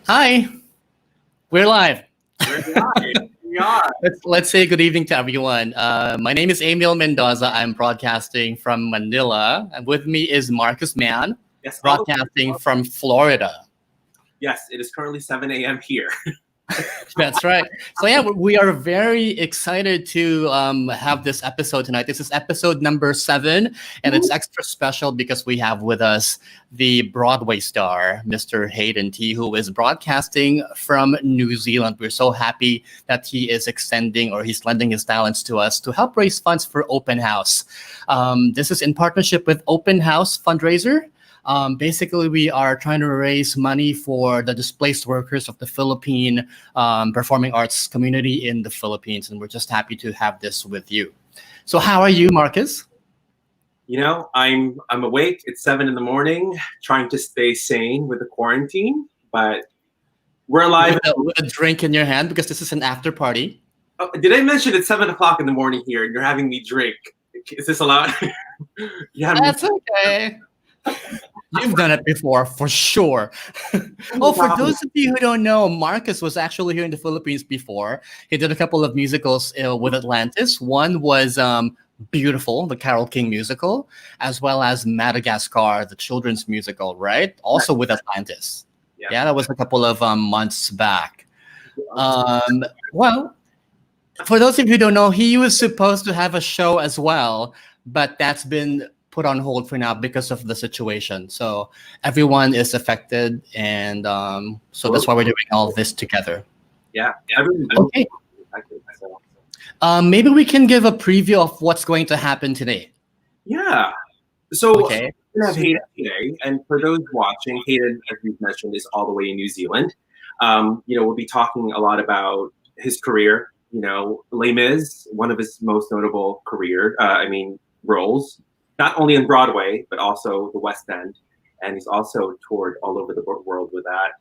Hi, we're live. We're live. We are. Let's say good evening to everyone. My name is Emil Mendoza. I'm broadcasting from Manila, and with me is Markus Mann, Yes, broadcasting from Florida. Yes, it is currently 7 a.m. here. That's right. So yeah, we are very excited to have this episode tonight. This is episode number 7, and it's extra special because we have with us the Broadway star, Mr. Hayden Tee, who is broadcasting from New Zealand. We're so happy that he is extending or he's lending his talents to us to help raise funds for Open House. This is in partnership with Open House Fundraiser. Basically, we are trying to raise money for the displaced workers of the Philippine performing arts community in the Philippines, and we're just happy to have this with you. So, how are you, Markus? You know, I'm awake. It's 7 in the morning, trying to stay sane with the quarantine, but we're alive. With a drink in your hand because this is an after party. Oh, did I mention it's 7 o'clock in the morning here and you're having me drink? Is this allowed? That's okay. You've done it before, for sure. Oh, for those of you who don't know, Markus was actually here in the Philippines before. He did a couple of musicals with Atlantis. One was Beautiful, the Carole King musical, as well as Madagascar, the children's musical, right? Also with Atlantis. Yeah, that was a couple of months back. Well, for those of you who don't know, he was supposed to have a show as well, but that's been put on hold for now because of the situation. So everyone is affected, and so that's why we're doing all this together. Yeah. Okay. Maybe we can give a preview of what's going to happen today. Yeah. So okay. We have Hayden today, and for those watching, Hayden, as we've mentioned, is all the way in New Zealand. We'll be talking a lot about his career. Les Mis, one of his most notable roles. Not only in Broadway, but also the West End. And he's also toured all over the world with that.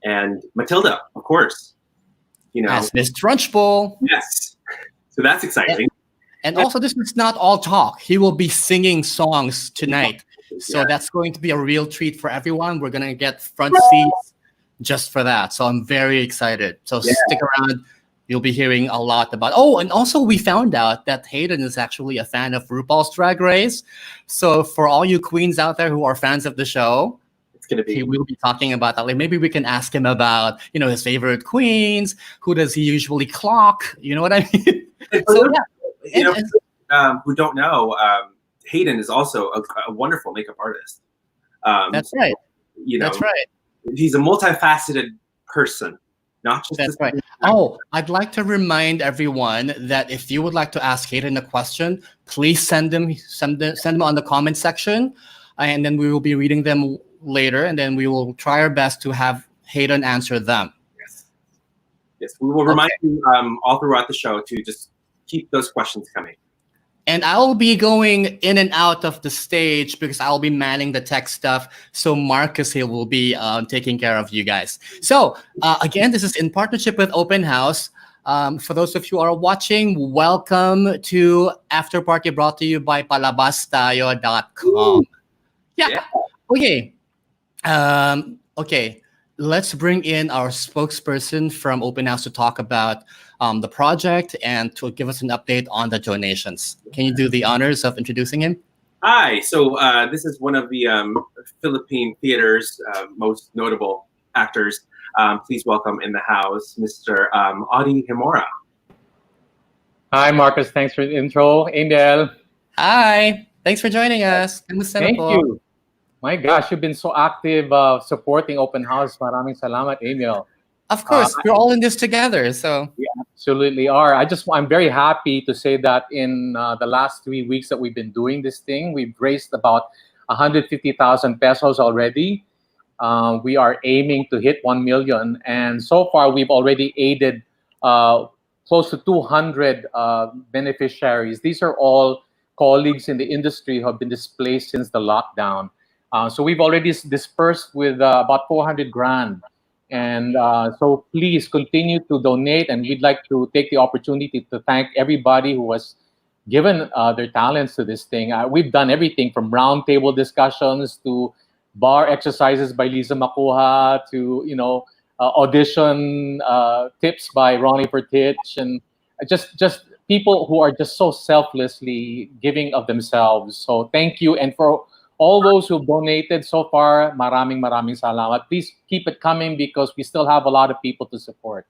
And Matilda, of course. As Miss Trunchbull. Yes. So that's exciting. And also, this is not all talk. He will be singing songs tonight. So that's going to be a real treat for everyone. We're going to get front seats just for that. So I'm very excited. So stick around. You'll be hearing a lot about. Oh, and also we found out that Hayden is actually a fan of RuPaul's Drag Race. So for all you queens out there who are fans of the show, he will be talking about that. Like maybe we can ask him about, his favorite queens. Who does he usually clock? You know what I mean? Who don't know, Hayden is also a wonderful makeup artist. That's right. That's right. He's a multifaceted person. Not just that's right. Oh, I'd like to remind everyone that if you would like to ask Hayden a question, please send them on the comment section, and then we will be reading them later, and then we will try our best to have Hayden answer them. Yes, we will remind you all throughout the show to just keep those questions coming. And I'll be going in and out of the stage because I'll be manning the tech stuff. So Markus here will be taking care of you guys. So again, this is in partnership with Open House. For those of you who are watching, welcome to After Party, brought to you by PalabasTayo.com. Yeah. Okay. Okay. Let's bring in our spokesperson from Open House to talk about the project and to give us an update on the donations. Can you do the honors of introducing him? Hi. So this is one of the Philippine theater's most notable actors. Please welcome in the house, Mr. Audie Himora. Hi, Markus. Thanks for the intro. Angel. Hi. Thanks for joining us. Thank you. My gosh, you've been so active supporting Open House. Maraming salamat, Emil. Of course, we're all in this together. So we absolutely are. I'm very happy to say that in the last 3 weeks that we've been doing this thing, we've raised about 150,000 pesos already. We are aiming to hit 1 million. And so far, we've already aided close to 200 beneficiaries. These are all colleagues in the industry who have been displaced since the lockdown. So we've already dispersed with about 400 grand. And so please continue to donate. And we'd like to take the opportunity to thank everybody who has given their talents to this thing. We've done everything from roundtable discussions to bar exercises by Lisa Makuha to, audition tips by Ronnie Vertich, and just people who are just so selflessly giving of themselves. So thank you, and for all those who've donated so far, maraming salamat. Please keep it coming because we still have a lot of people to support.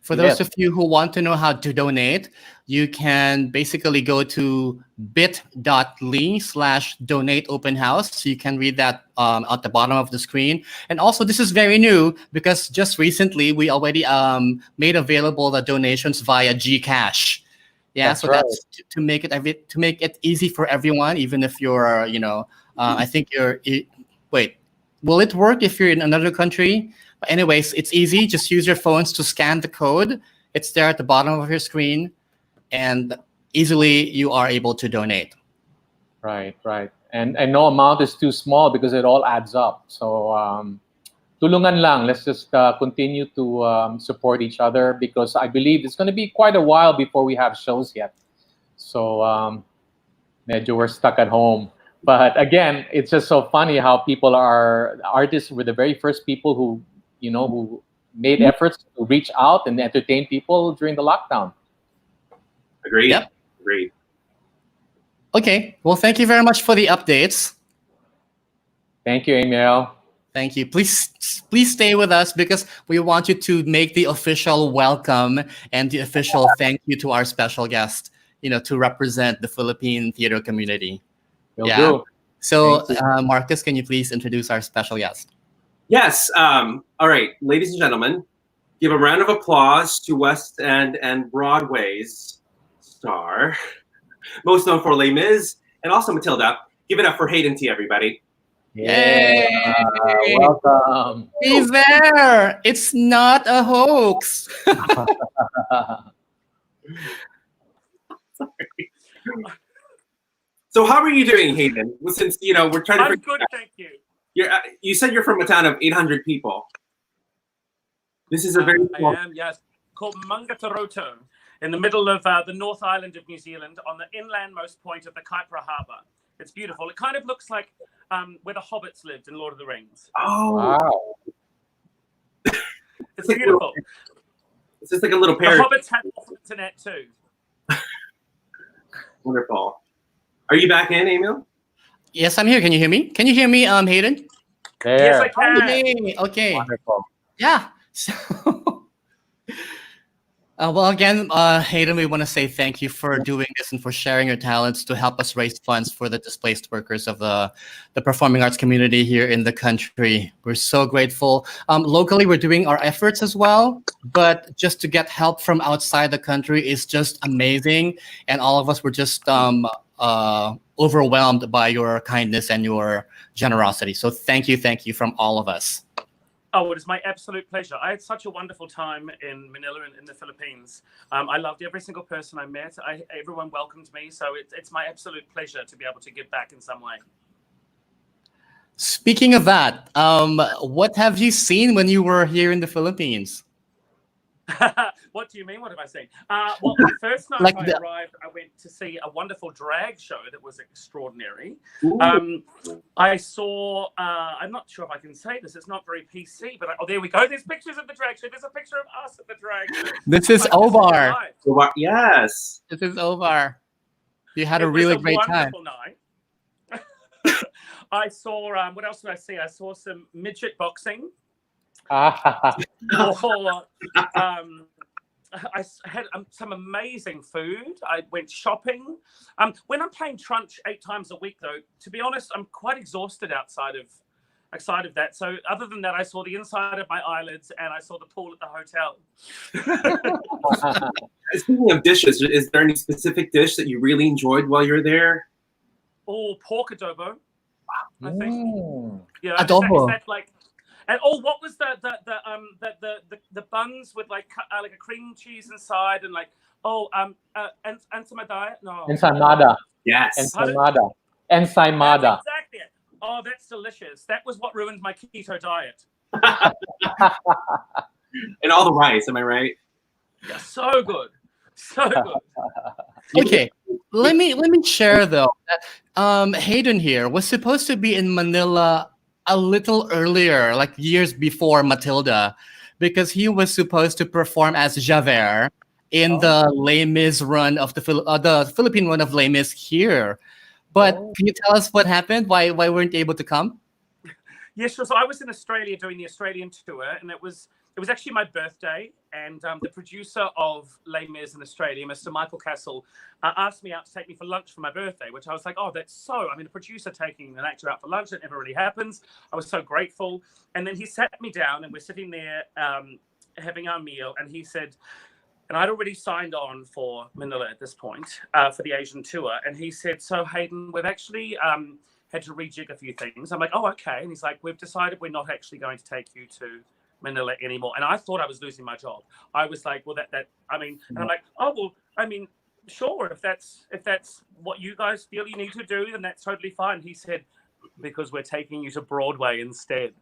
For those of you who want to know how to donate, you can basically go to bit.ly/donate open house. You can read that at the bottom of the screen. And also, this is very new because just recently we already made available the donations via Gcash. Yeah, that's so right. that's to make it easy for everyone, even if you're, I think wait, will it work if you're in another country? But anyways, it's easy. Just use your phones to scan the code. It's there at the bottom of your screen, and easily you are able to donate. Right. And no amount is too small because it all adds up. So tulungan lang. Let's just continue to support each other because I believe it's going to be quite a while before we have shows yet. So medyo we're stuck at home. But again, it's just so funny how artists were the very first people who made efforts to reach out and entertain people during the lockdown. Agreed. Yep. Agreed. Okay. Well, thank you very much for the updates. Thank you, Emil. Thank you. Please stay with us because we want you to make the official welcome and the official thank you to our special guest, to represent the Philippine theater community. Will do. So, Markus, can you please introduce our special guest? Yes. All right, ladies and gentlemen, give a round of applause to West End and Broadway's star, most known for Les Mis and also Matilda. Give it up for Hayden Tee, everybody. Yay! Welcome. He's there. It's not a hoax. Sorry. So how are you doing, Hayden? Well, since we're trying to. I'm good, thank you. You said you're from a town of 800 people. This is a very small. I am, yes, called Mangatoroto, in the middle of the North Island of New Zealand, on the inlandmost point of the Kaipara Harbour. It's beautiful. It kind of looks like where the hobbits lived in Lord of the Rings. Oh, wow! It's beautiful. It's just like a little pair. The hobbits had internet too. Wonderful. Are you back in, Emil? Yes, I'm here. Can you hear me? Can you hear me, Hayden? There. Yes, I can. Okay. Wonderful. Yeah. So, well, again, Hayden, we want to say thank you for doing this and for sharing your talents to help us raise funds for the displaced workers of the performing arts community here in the country. We're so grateful. Locally, we're doing our efforts as well, but just to get help from outside the country is just amazing. And all of us were just overwhelmed by your kindness and your generosity. So thank you from all of us. Oh, it is my absolute pleasure. I had such a wonderful time in Manila and in the Philippines. I loved every single person I met. Everyone welcomed me. So it's my absolute pleasure to be able to give back in some way. Speaking of that, what have you seen when you were here in the Philippines? What do you mean? What have I seen? Well, the first night I arrived, I went to see a wonderful drag show that was extraordinary. I saw, I'm not sure if I can say this, it's not very PC, but there we go. There's pictures of the drag show. There's a picture of us at the drag show. This is Ovar. Yes. This is Ovar. You had a really great time. Night. I saw, what else did I see? I saw some midget boxing. I had some amazing food. I went shopping. When I'm playing Trunch 8 times a week, though, to be honest, I'm quite exhausted outside of that. So other than that, I saw the inside of my eyelids and I saw the pool at the hotel. Speaking of dishes, is there any specific dish that you really enjoyed while you're there? Oh, pork adobo. I think. Yeah, adobo. Is that like? And what was the buns with like a cream cheese inside and like ensaimada? No. Ensaimada. Yes. Ensaimada. That's exactly it. Oh, that's delicious. That was what ruined my keto diet. And all the rice, am I right? Yeah, so good. So good. Okay. Let me share though that Hayden here was supposed to be in Manila a little earlier, like years before Matilda, because he was supposed to perform as Javert in the Les Mis run of the Philippine run of Les Mis here. But can you tell us what happened? Why weren't you able to come? Yes, sure. So I was in Australia doing the Australian tour, and it was actually my birthday. And the producer of Les Mis in Australia, Mr. Michael Castle, asked me out to take me for lunch for my birthday, which I was like, oh, that's so. I mean, a producer taking an actor out for lunch, that never really happens. I was so grateful. And then he sat me down, and we're sitting there having our meal, and he said, and I'd already signed on for Manila at this point for the Asian tour. And he said, so Hayden, we've actually had to rejig a few things. I'm like, oh, okay. And he's like, we've decided we're not actually going to take you to Manila anymore. And I thought I was losing my job. I was like, well, I mean, and I'm like, oh, well, I mean, sure, if that's what you guys feel you need to do, then that's totally fine. He said, because we're taking you to Broadway instead.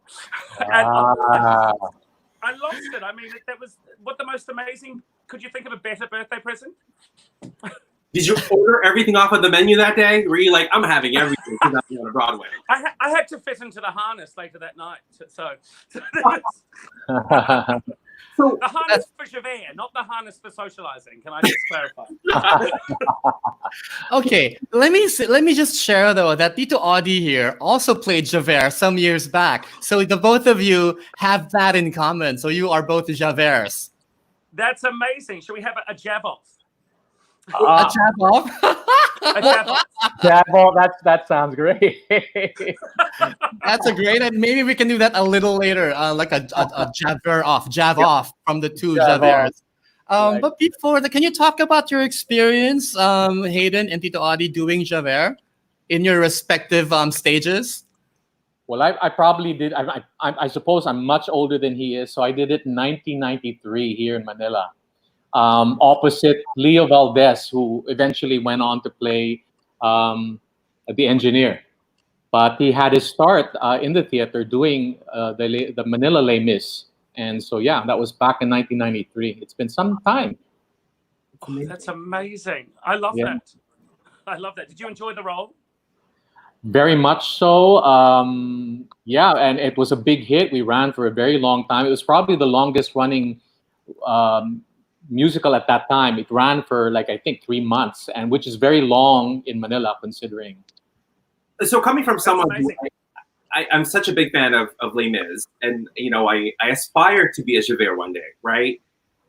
And I lost it. I mean, that was what the most amazing. Could you think of a better birthday present? Did you order everything off of the menu that day? Were you like, I'm having everything because I'm on Broadway? I had to fit into the harness later that night. So So the harness for Javert, not the harness for socializing. Can I just clarify? Okay, let me just share though that Tito Audie here also played Javert some years back. So the both of you have that in common. So you are both Javerts. That's amazing. Should we have a jab off? A jab off? A jab off. That sounds great. That's a great, and maybe we can do that a little later, like a jab off from the two Javerts. Right. But before that, can you talk about your experience, Hayden and Tito Audie, doing Javert in your respective stages? Well, I probably did. I suppose I'm much older than he is, so I did it in 1993 here in Manila, opposite Leo Valdez, who eventually went on to play the engineer. But he had his start in the theater doing the Manila Les Mis. And so, yeah, that was back in 1993. It's been some time. Oh, that's amazing. I love that. I love that. Did you enjoy the role? Very much so. Yeah, and it was a big hit. We ran for a very long time. It was probably the longest running musical at that time. It ran for I think 3 months, and which is very long in Manila considering. So coming from someone who I'm such a big fan of Les Mis, and I aspire to be a Javert one day, right?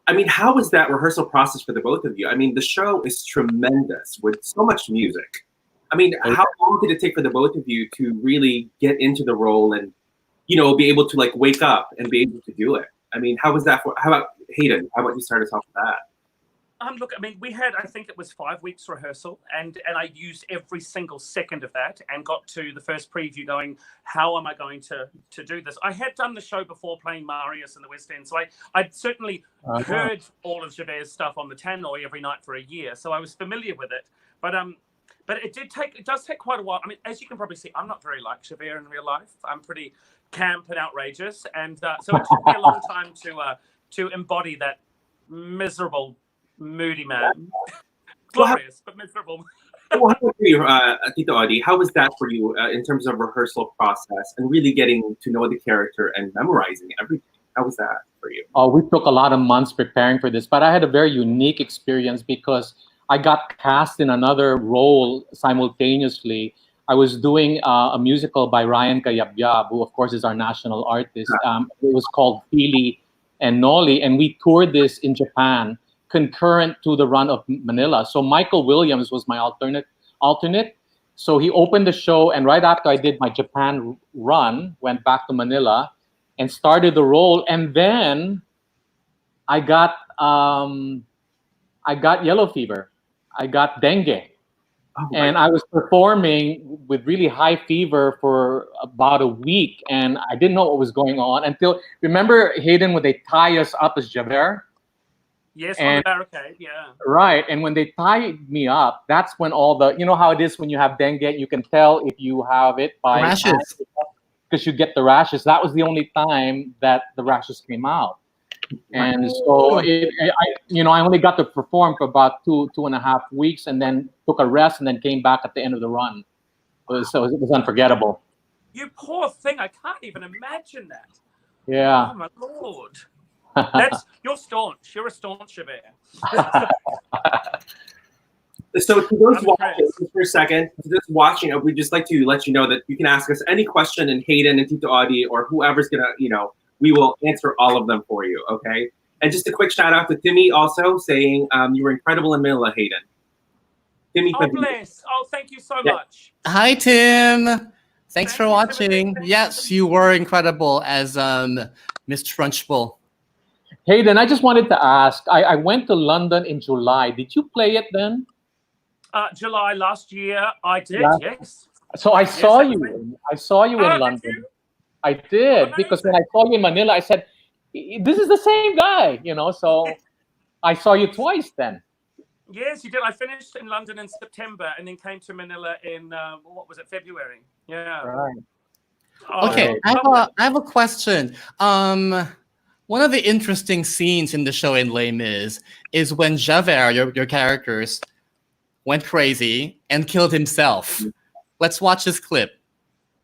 I mean, how was that rehearsal process for the both of you? I mean, the show is tremendous with so much music. I mean, how long did it take for the both of you to really get into the role and, be able to wake up and be able to do it? I mean, how was that how about Hayden? How about you start us off with that? Look, I mean, we had, I think it was 5 weeks rehearsal, and I used every single second of that and got to the first preview going, how am I going to do this? I had done the show before playing Marius in the West End, so I'd certainly heard all of Javert's stuff on the tannoy every night for a year, so I was familiar with it. But it does take quite a while. I mean, as you can probably see, I'm not very like Javert in real life. I'm pretty camp and outrageous, and so it took me a long time to embody that miserable, moody man. Glorious, but miserable. Well, how about you, Tito Audie? How was that for you in terms of rehearsal process and really getting to know the character and memorizing everything? How was that for you? Oh, we took a lot of months preparing for this, but I had a very unique experience because I got cast in another role simultaneously. I was doing a musical by Ryan Cayabyab, who of course is our national artist. It was called Pili and Noli, and we toured this in Japan concurrent to the run of Manila. So Michael Williams was my alternate. So he opened the show, and right after I did my Japan run, went back to Manila and started the role. And then I got yellow fever. I got dengue. And I was performing with really high fever for about a week, and I didn't know what was going on until, remember, Hayden, when they tie us up as Javert? Yes, on the barricade, yeah. Right, and when they tied me up, that's when all the, you know how it is when you have dengue, you can tell if you have it by rashes, because you get the rashes. That was the only time that the rashes came out. And so I only got to perform for about 2.5 weeks, and then took a rest, and then came back at the end of the run. So it was unforgettable. You poor thing. I can't even imagine that. Yeah. Oh, my Lord. You're staunch. You're a staunch Javert. So to those watching, just for a second, to those watching, we'd just like to let you know that you can ask us any question, and Hayden and Tito Audi or whoever's gonna, we will answer all of them for you. Okay. And just a quick shout out to Timmy also saying you were incredible in Manila, Hayden. Timmy. Oh, bless. Oh, thank you so much. Hi, Tim. Thanks for watching. Yes, you were incredible as Miss Trunchbull. Hayden, I just wanted to ask. I went to London in July. Did you play it then? July last year, I did. Yes. So I saw you. I saw you in London. Did you? I did, because when I saw you in Manila, I said, "This is the same guy," So I saw you twice then. Yes, you did. I finished in London in September and then came to Manila in February. Yeah. Right. Okay, I have a question. One of the interesting scenes in the show in Les Mis is when Javert, your characters, went crazy and killed himself. Let's watch this clip.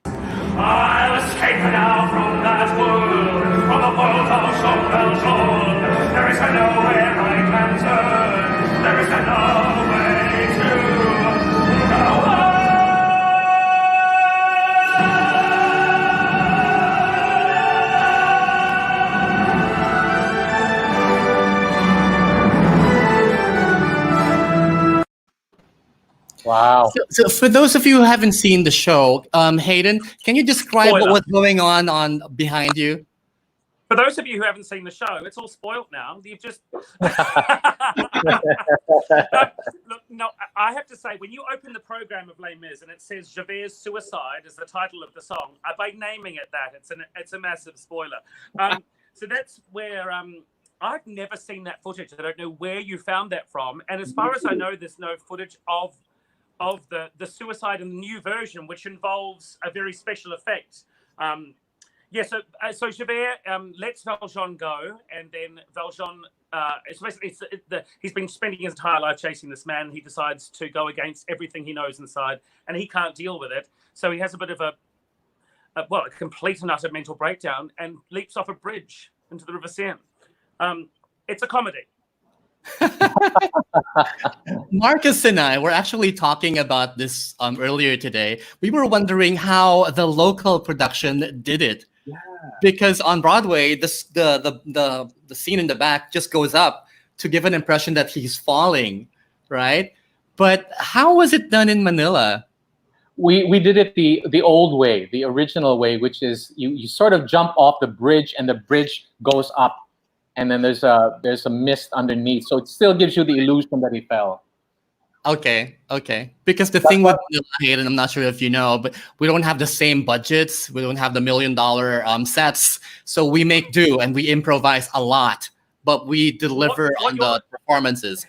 I'll escape now from that world, from the world of Jean Valjean. There is nowhere I can turn. There is no way to go. Wow. So for those of you who haven't seen the show, Hayden, can you describe Spoiler. what's going on behind you? For those of you who haven't seen the show, it's all spoiled now. You've just look. No, I have to say, when you open the program of Les Mis and it says Javert's suicide is the title of the song, by naming it that, it's a massive spoiler. So that's where I've never seen that footage. I don't know where you found that from, and as far as I know, there's no footage of the suicide in the new version, which involves a very special effect. So Javert lets Valjean go, and then Valjean, he's been spending his entire life chasing this man. He decides to go against everything he knows inside, and he can't deal with it. So he has a bit of a complete and utter mental breakdown and leaps off a bridge into the River Seine. It's a comedy. Markus and I were actually talking about this earlier today. We were wondering how the local production did it. Yeah. Because on Broadway, the scene in the back just goes up to give an impression that he's falling, right? But how was it done in Manila? We did it the old way, the original way, which is you sort of jump off the bridge and the bridge goes up, and then there's a mist underneath, so it still gives you the illusion that he fell. Okay. Because the thing with Hayden, I'm not sure if you know, but we don't have the same budgets. We don't have the $1 million sets, so we make do and we improvise a lot, but we deliver on the performances.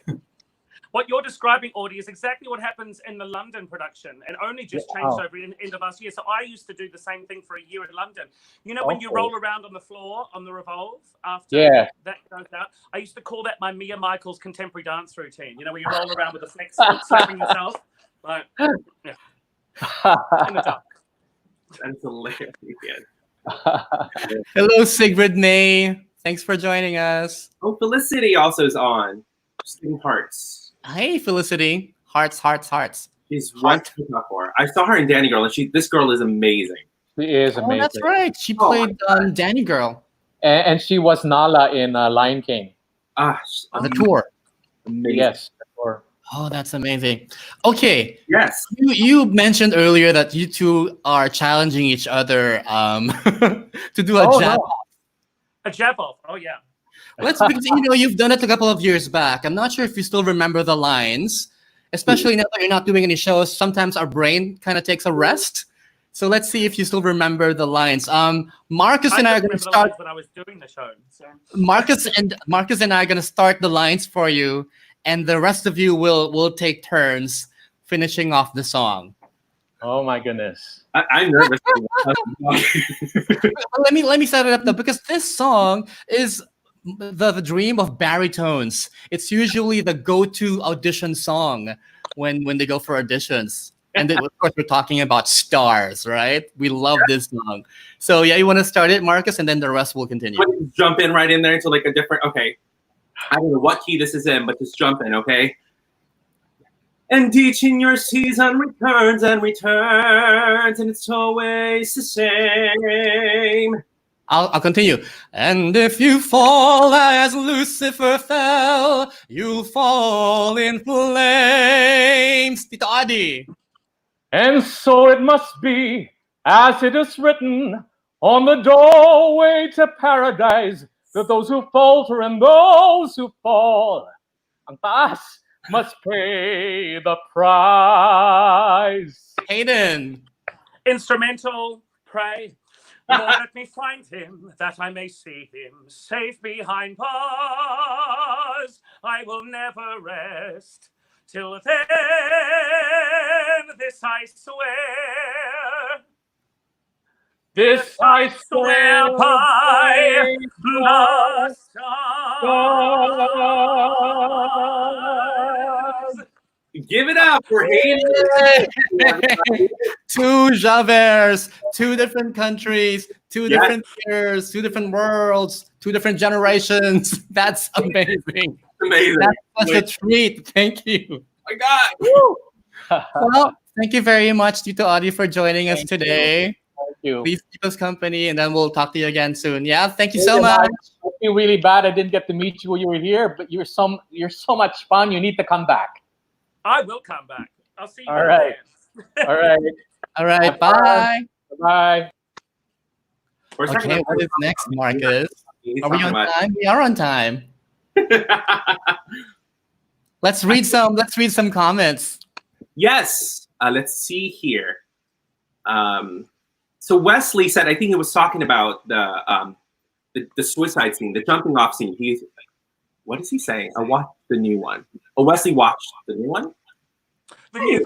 What you're describing, Audie, is exactly what happens in the London production, and only just changed over in end of last year. So I used to do the same thing for a year in London. You know, when you roll around on the floor on the Revolve after that goes out, I used to call that my Mia Michaels contemporary dance routine. You know, where you roll around with a flex, slapping yourself. Like, yeah. In the dark. That's hilarious. Hello, Sigrid May. Thanks for joining us. Oh, Felicity also is on. Singing Hearts. Hey, Felicity. Hearts. She's one to look for. I saw her in Danny Girl, and this girl is amazing. She is amazing. Oh, that's right. She played Danny Girl. And she was Nala in Lion King. The tour. Amazing. Yes, the tour. Oh, that's amazing. Okay. Yes. You mentioned earlier that you two are challenging each other to do a jab off. A jab off. Oh, yeah. Because you've done it a couple of years back. I'm not sure if you still remember the lines, especially now that you're not doing any shows. Sometimes our brain kind of takes a rest. So let's see if you still remember the lines. Markus and I are going to start when I was doing the show. So. Markus and I are going to start the lines for you, and the rest of you will take turns finishing off the song. Oh my goodness. I'm nervous. Let me set it up though, because this song is the dream of baritones. It's usually the go-to audition song when they go for auditions. And then, of course, we're talking about stars, right? We love this song. So yeah, you want to start it, Marcus, and then the rest will continue. Jump in right in there into like a different. Okay, I don't know what key this is in, but just jump in, okay? And each in your season returns and returns, and it's always the same. I'll continue. And if you fall as Lucifer fell, you'll fall in flames. Tito Adi. And so it must be, as it is written, on the doorway to paradise, that those who falter and those who fall, ang taas, must pay the price. Hayden. Instrumental, pray. Lord, let me find him, that I may see him safe behind bars. I will never rest till then, this I swear. This I Swear by the stars. Give it up for Hayden. Two Javerts, two different countries, two different years, two different worlds, two different generations. That's amazing. Amazing. That's such a treat. Thank you. My God. Well, thank you very much, Tito Adi, for joining us today. Thank you. Please keep us company, and then we'll talk to you again soon. Yeah, thank you so much. I feel really bad I didn't get to meet you when you were here, but you're so much fun. You need to come back. I will come back. I'll see you. All right. All right. All right. Bye. Bye. Okay, what is next, Marcus? Are we on time? We are on time. Let's read some comments. Yes. Let's see here. So Wesley said, I think he was talking about the suicide scene, the jumping off scene. What is he saying? I watched the new one. Oh, Wesley watched the new one? The new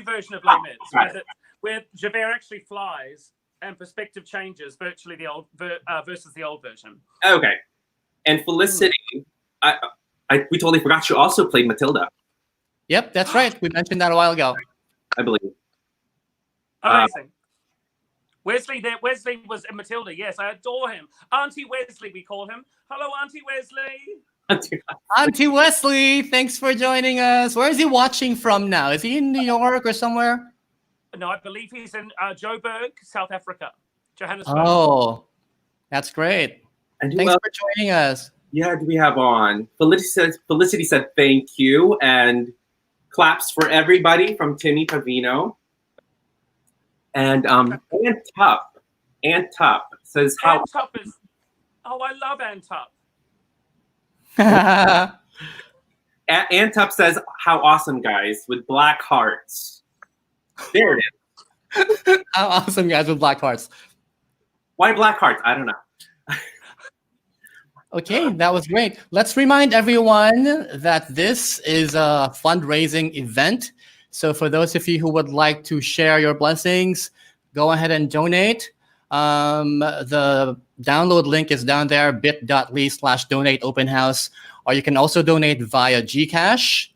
version of Les Mis, where Javert actually flies and perspective changes virtually the old versus the old version. Okay. And Felicity, we totally forgot she also played Matilda. Yep, that's right. We mentioned that a while ago. I believe. Amazing. Wesley was in Matilda. Yes, I adore him. Auntie Wesley, we call him. Hello, Auntie Wesley. Auntie Wesley, thanks for joining us. Where is he watching from now? Is he in New York or somewhere? No, I believe he's in Joburg, South Africa, Johannesburg. Oh, that's great. And thanks for joining us. Yeah, do we have on? Felicity said thank you, and claps for everybody from Timmy Pavino. And Aunt Tup says how. Aunt Tup is. Oh, I love Aunt Tup. Aunt Tup says, how awesome, guys, with black hearts. There it is. How awesome, guys, with black hearts. Why black hearts? I don't know. Okay, that was great. Let's remind everyone that this is a fundraising event. So for those of you who would like to share your blessings, go ahead and donate. The download link is down there, bit.ly/donate-open-house, or you can also donate via Gcash.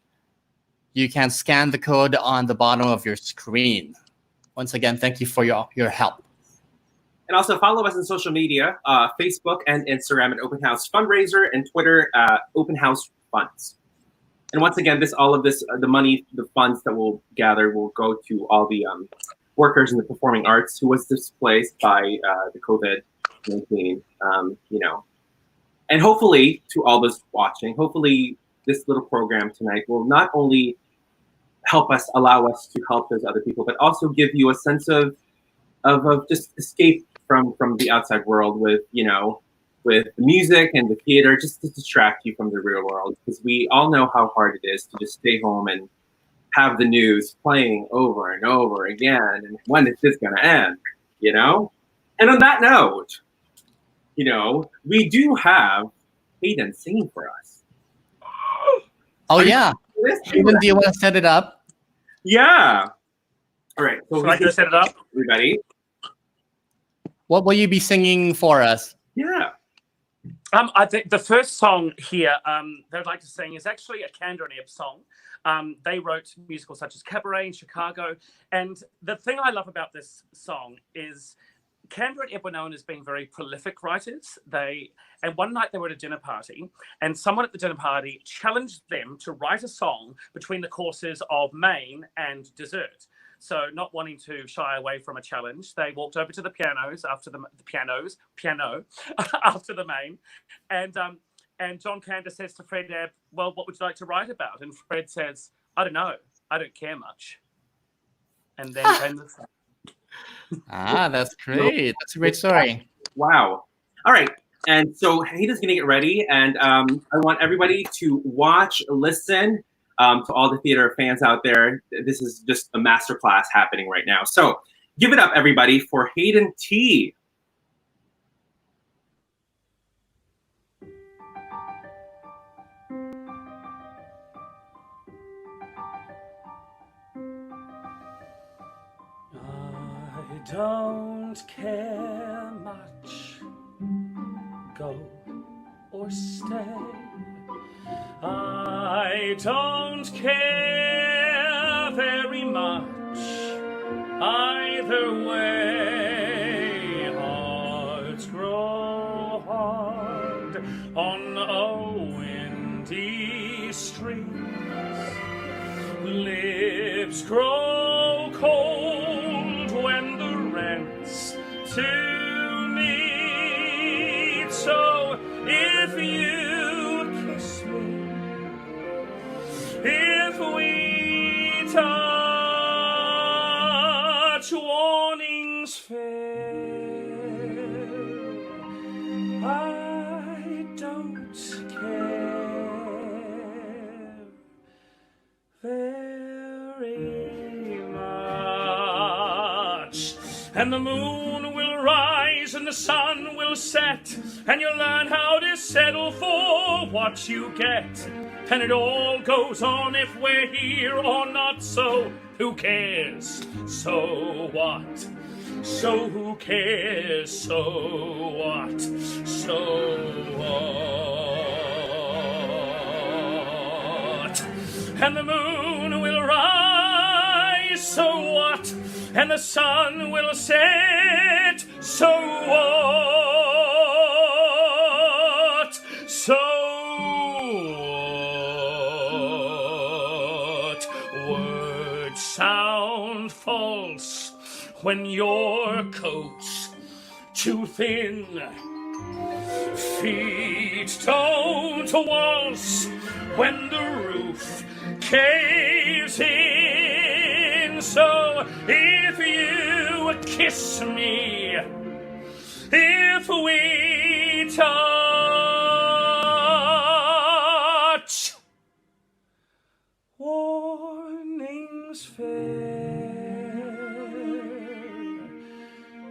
You can scan the code on the bottom of your screen. Once again, thank you for your help. And also follow us on social media, Facebook and Instagram at Open House Fundraiser, and Twitter, Open House Funds. And once again, all of this, the money, the funds that we'll gather will go to all the workers in the performing arts who was displaced by the COVID-19, And hopefully, to all those watching, hopefully this little program tonight will not only allow us to help those other people, but also give you a sense of just escape from the outside world with the music and the theater, just to distract you from the real world. Because we all know how hard it is to just stay home and have the news playing over and over again. And when is this going to end, And on that note, we do have Hayden singing for us. Oh, yeah. Hayden, do you want to set it up? Yeah. All right. So I can set it up. Everybody. What will you be singing for us? Yeah. I think the first song here that I'd like to sing is actually a Candor and Ebb song. They wrote musicals such as Cabaret in Chicago. And the thing I love about this song is Candor and Ebb were known as being very prolific writers. And one night they were at a dinner party, and someone at the dinner party challenged them to write a song between the courses of main and dessert. So, not wanting to shy away from a challenge, they walked over to the piano after the main, and John Kander says to Fred Ebb, "Well, what would you like to write about?" And Fred says, "I don't know. I don't care much." And then came the song. That's great. That's a great story. Wow. All right. And so Hayden's going to get ready, and I want everybody to watch, listen. To all the theater fans out there, this is just a masterclass happening right now. So give it up, everybody, for Hayden Tee. I don't care much, go or stay. I don't care very much either way. Hearts grow hard on a windy street. Lips grow cold when the rent's to meet. So if you kiss me, if we touch, warnings fail. I don't care very much. And the moon will rise and the sun will set, and you'll learn how to settle for what you get. And it all goes on if we're here or not, so who cares? So what? So who cares? So what? So what? And the moon will rise, so what? And the sun will set, so what? So words sound false when your coat's too thin. Feet don't waltz when the roof caves in. So if you kiss me, if we touch, warnings fail.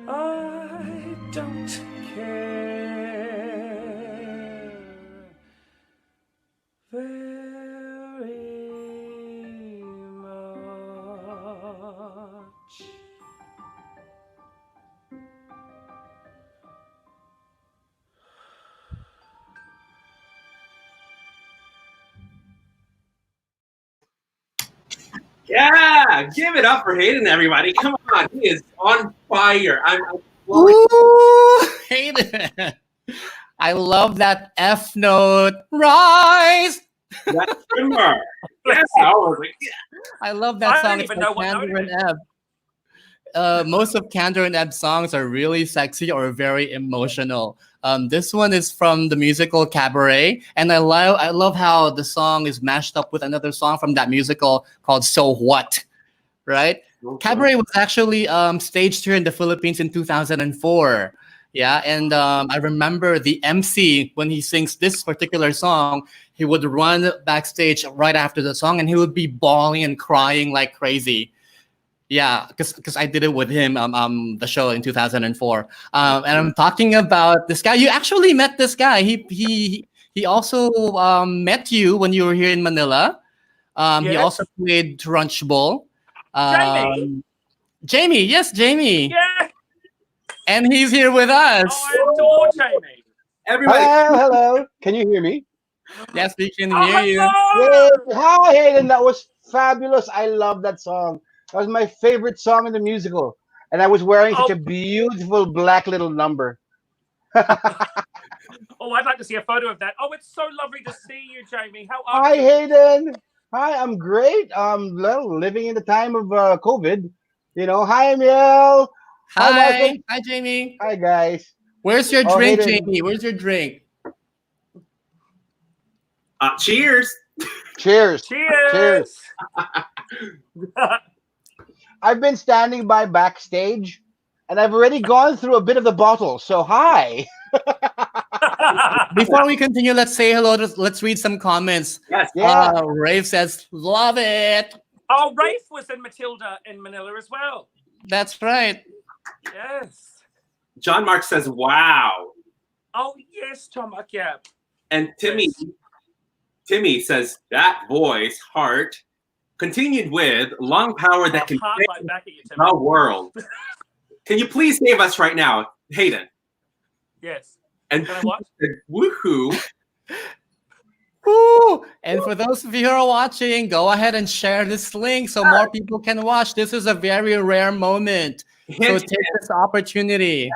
I don't care very much. Yeah, give it up for Hayden, everybody. Come on, he is on fire. I'm Ooh, Hayden. I love that F note. Rise. that timber. Yes, I was like, yeah. I love that I song. don't It's even by know what Candor note and it is. Ebb. Most of Candor and Ebb songs are really sexy or very emotional. This one is from the musical Cabaret, and I love how the song is mashed up with another song from that musical called So What, right? Cabaret was actually staged here in the Philippines in 2004. Yeah, and I remember the MC, when he sings this particular song, he would run backstage right after the song, and he would be bawling and crying like crazy. Yeah, because I did it with him the show in 2004. And I'm talking about this guy. You actually met this guy. He also met you when you were here in Manila. He Yes. also played Trunchbull. Jamie. Jamie, yes, Jamie. Yeah. And he's here with us. Oh, I adore Jamie. Everybody. Hello. Can you hear me? Yes, we can Oh, hear you. Yay. hello! Hi, Hayden. That was fabulous. I love that song. That was my favorite song in the musical. And I was wearing such Oh, a beautiful black little number. oh, I'd like to see a photo of that. Oh, it's so lovely to see you, Jamie. How are Hi, you? Hayden. Hi, I'm great. Well, living in the time of COVID. Hi, Emil. Hi, Marcus. Hi, Jamie. Hi, guys. Where's your Oh, drink, Hayden. Jamie? Where's your drink? Cheers. Cheers. Cheers! I've been standing by backstage, and I've already gone through a bit of the bottle. So, hi. Before we continue, let's say hello. Let's read some comments. Yes. Yeah. Rafe says, love it. Oh, Rafe was in Matilda in Manila as well. That's right. Yes. John Mark says, wow. Oh, yes, Tom. Yeah. And Timmy says, that voice, heart, continued with long power that can Heart change right back at you, Timmy. the world. Can you please save us right now, Hayden? Yes. And Can I watch? woohoo. Woo! And for those of you who are watching, go ahead and share this link so more people can watch. This is a very rare moment. So Hint, take this opportunity.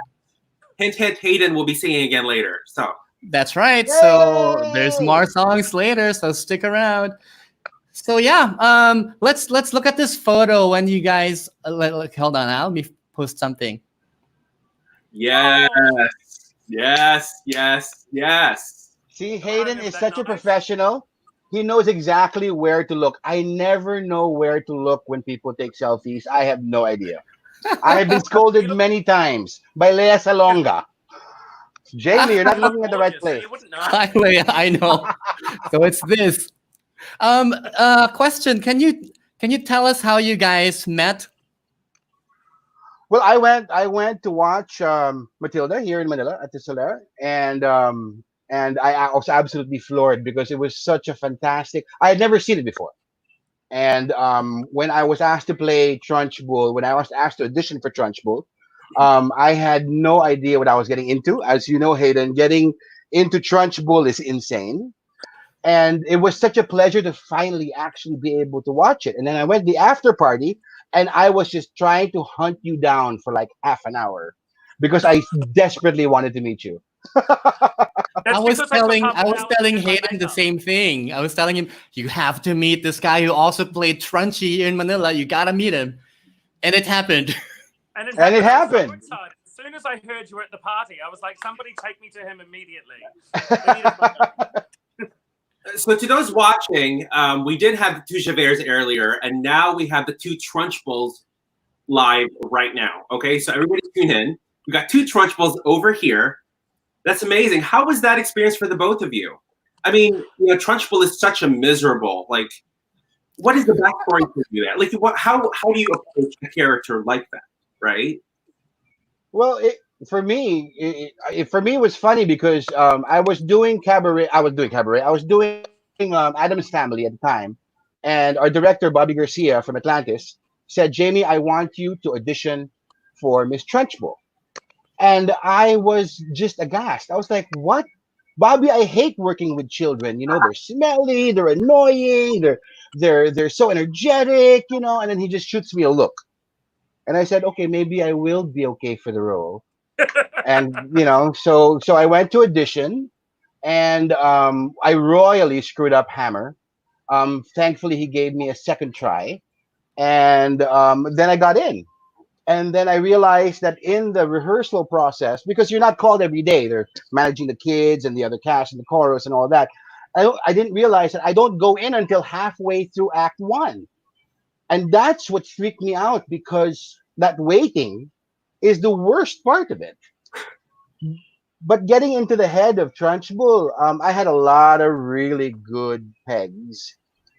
hint, Hayden will be singing again later. So That's right. So Yay! there's more songs later, so stick around. So yeah, let's look at this photo when you guys hold on, let me post something. yes, yes. See, Hayden Oh, is that such a nice. professional. He knows exactly where to look. I never know where to look when people take selfies. I have no idea. I have been scolded many times by Lea Salonga. Jamie, you're not looking at the right Gorgeous, so place. you wouldn't know. Hi, Leia, I know. So it's this. Question: Can you tell us how you guys met? Well, I went to watch Matilda here in Manila at the Soler, and I was absolutely floored because it was such a fantastic. I had never seen it before, and when I was asked to play Trunchbull, when I was asked to audition for Trunchbull, I had no idea what I was getting into. As you know, Hayden, getting into Trunchbull is insane. And it was such a pleasure to finally actually be able to watch it. And then I went to the after party, and I was just trying to hunt you down for like half an hour because I desperately wanted to meet you. That's I was because telling took half an hour to telling do my Hayden the makeup. same thing. I was telling him, you have to meet this guy who also played Trunchy in Manila. You gotta meet him, and it happened. And it And it happened. happened. I was so excited. As soon as I heard you were at the party, I was like, somebody take me to him immediately. Immediately. So to those watching, we did have the two Javerts earlier, and now we have the two Trunchbulls live right now. Okay, so everybody tune in. We got two Trunchbulls over here. That's amazing. How was that experience for the both of you? I mean, Trunchbull is such a miserable. Like, what is the backstory for you there? Like, how do you approach a character like that? Right? Well, for me, it was funny because I was doing cabaret. I was doing Adam's Family at the time, and our director Bobby Garcia from Atlantis said, "Jamie, I want you to audition for Miss Trunchbull." And I was just aghast. I was like, "What, Bobby? I hate working with children. They're smelly, they're annoying, they're so energetic, And then he just shoots me a look, and I said, "Okay, maybe I will be okay for the role." And so I went to audition, and I royally screwed up Hammer. Thankfully, he gave me a second try, and then I got in. And then I realized that in the rehearsal process, because you're not called every day, they're managing the kids and the other cast and the chorus and all that. I didn't realize that I don't go in until halfway through Act One, and that's what freaked me out because that waiting is the worst part of it. But getting into the head of Trunchbull, I had a lot of really good pegs.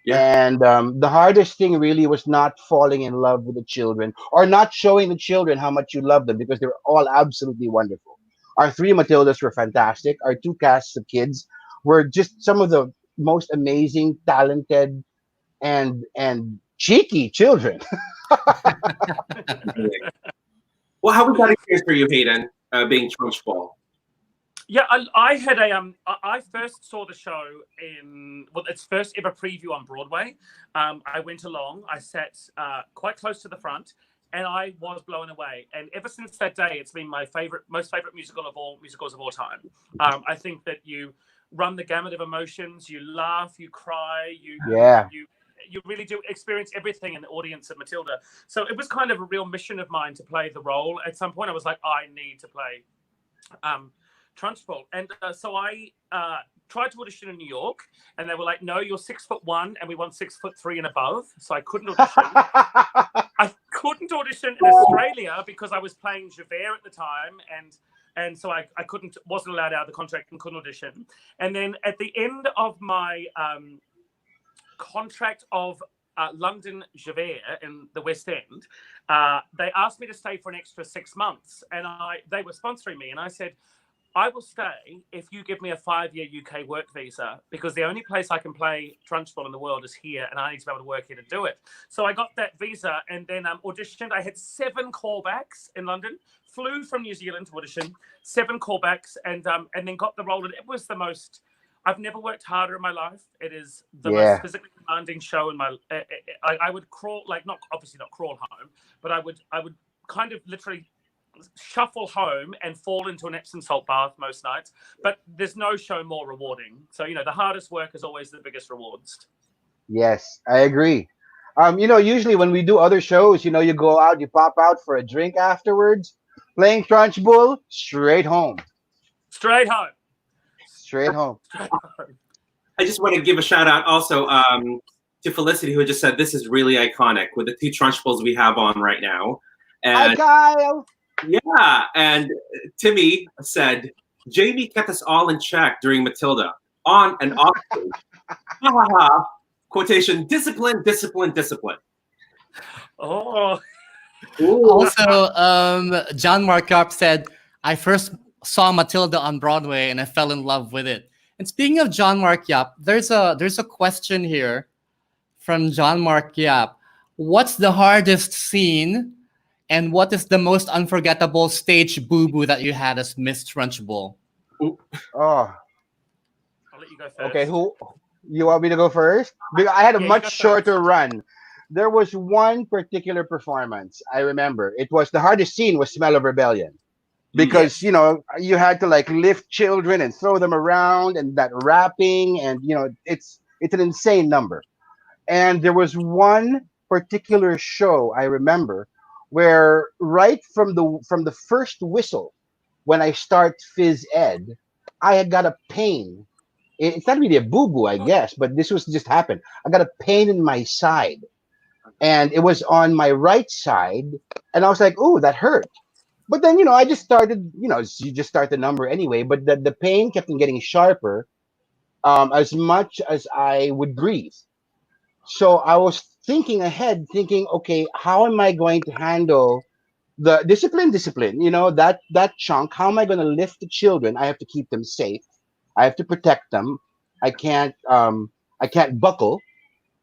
Yeah. And the hardest thing really was not falling in love with the children or not showing the children how much you love them because they were all absolutely wonderful. Our three Matildas were fantastic. Our two casts of kids were just some of the most amazing, talented, and cheeky children. Well, how was that experience for you, Hayden, being Trunchbull? Yeah, I had a I first saw the show in its first ever preview on Broadway. I went along. I sat quite close to the front, and I was blown away. And ever since that day, it's been my most favorite musicals of all time. I think that you run the gamut of emotions. You laugh, you cry, you really do experience everything in the audience at Matilda. So it was kind of a real mission of mine to play the role. At some point, I was like, I need to play Trunchbull. And so I tried to audition in New York, and they were like, no, you're 6'1", and we want 6'3" and above. So I couldn't audition. I couldn't audition in Australia because I was playing Javerts at the time, and so I wasn't allowed out of the contract and couldn't audition. And then at the end of my contract of London Javerts in the West End, they asked me to stay for an extra 6 months, and they were sponsoring me, and I said, I will stay if you give me a 5-year UK work visa, because the only place I can play Trunchbull in the world is here, and I need to be able to work here to do it. So I got that visa and then auditioned. I had 7 callbacks in London, flew from New Zealand to audition, 7 callbacks, and then got the role. And it was the most, I've never worked harder in my life. It is the most physically demanding show in my, I would crawl, like obviously not crawl home, but I would kind of literally shuffle home and fall into an Epsom salt bath most nights, but there's no show more rewarding. So, the hardest work is always the biggest rewards. Yes, I agree. Usually when we do other shows, you go out, you pop out for a drink afterwards, playing Trunchbull, straight home. Straight home. Straight home. I just want to give a shout out also to Felicity, who just said this is really iconic with the 2 Trunchbulls we have on right now. And hi, Kyle. Yeah, and Timmy said, Jamie kept us all in check during Matilda, on and off stage. Ha ha ha. Quotation, discipline, discipline, discipline. Oh. Also, John Markup said, I first saw Matilda on Broadway and I fell in love with it. And speaking of John Mark Yap, there's a question here from John Mark Yap. What's the hardest scene and what is the most unforgettable stage boo-boo that you had as Miss Trunchbull? Oh. I'll let you go first. Okay, you want me to go first? Because I had a much shorter run. There was one particular performance I remember. It was the hardest scene was Smell of Rebellion. Because, you had to lift children and throw them around and that rapping and, it's an insane number. And there was one particular show I remember where right from the first whistle, when I start phys ed, I had got a pain. It's not really a boo-boo, I guess, but this was just happened. I got a pain in my side, and it was on my right side, and I was like, "Ooh, that hurt." But then, I just started, you just start the number anyway. But the pain kept on getting sharper, as much as I would breathe. So I was thinking ahead, okay, how am I going to handle the discipline, that chunk? How am I going to lift the children? I have to keep them safe. I have to protect them. I can't buckle.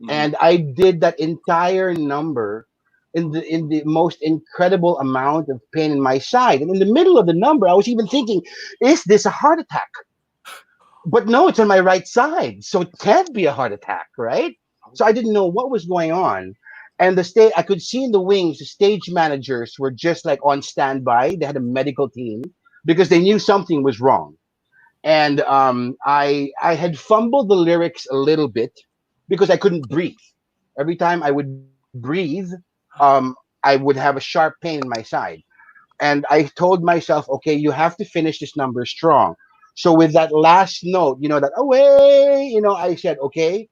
Mm-hmm. And I did that entire number in the most incredible amount of pain in my side. And in the middle of the number, I was even thinking, is this a heart attack? But no, it's on my right side. So it can't be a heart attack, right? So I didn't know what was going on. And I could see in the wings, the stage managers were just on standby. They had a medical team because they knew something was wrong. And I had fumbled the lyrics a little bit because I couldn't breathe. Every time I would breathe, I would have a sharp pain in my side. And I told myself, okay, you have to finish this number strong. So with that last note, that away, I said, okay,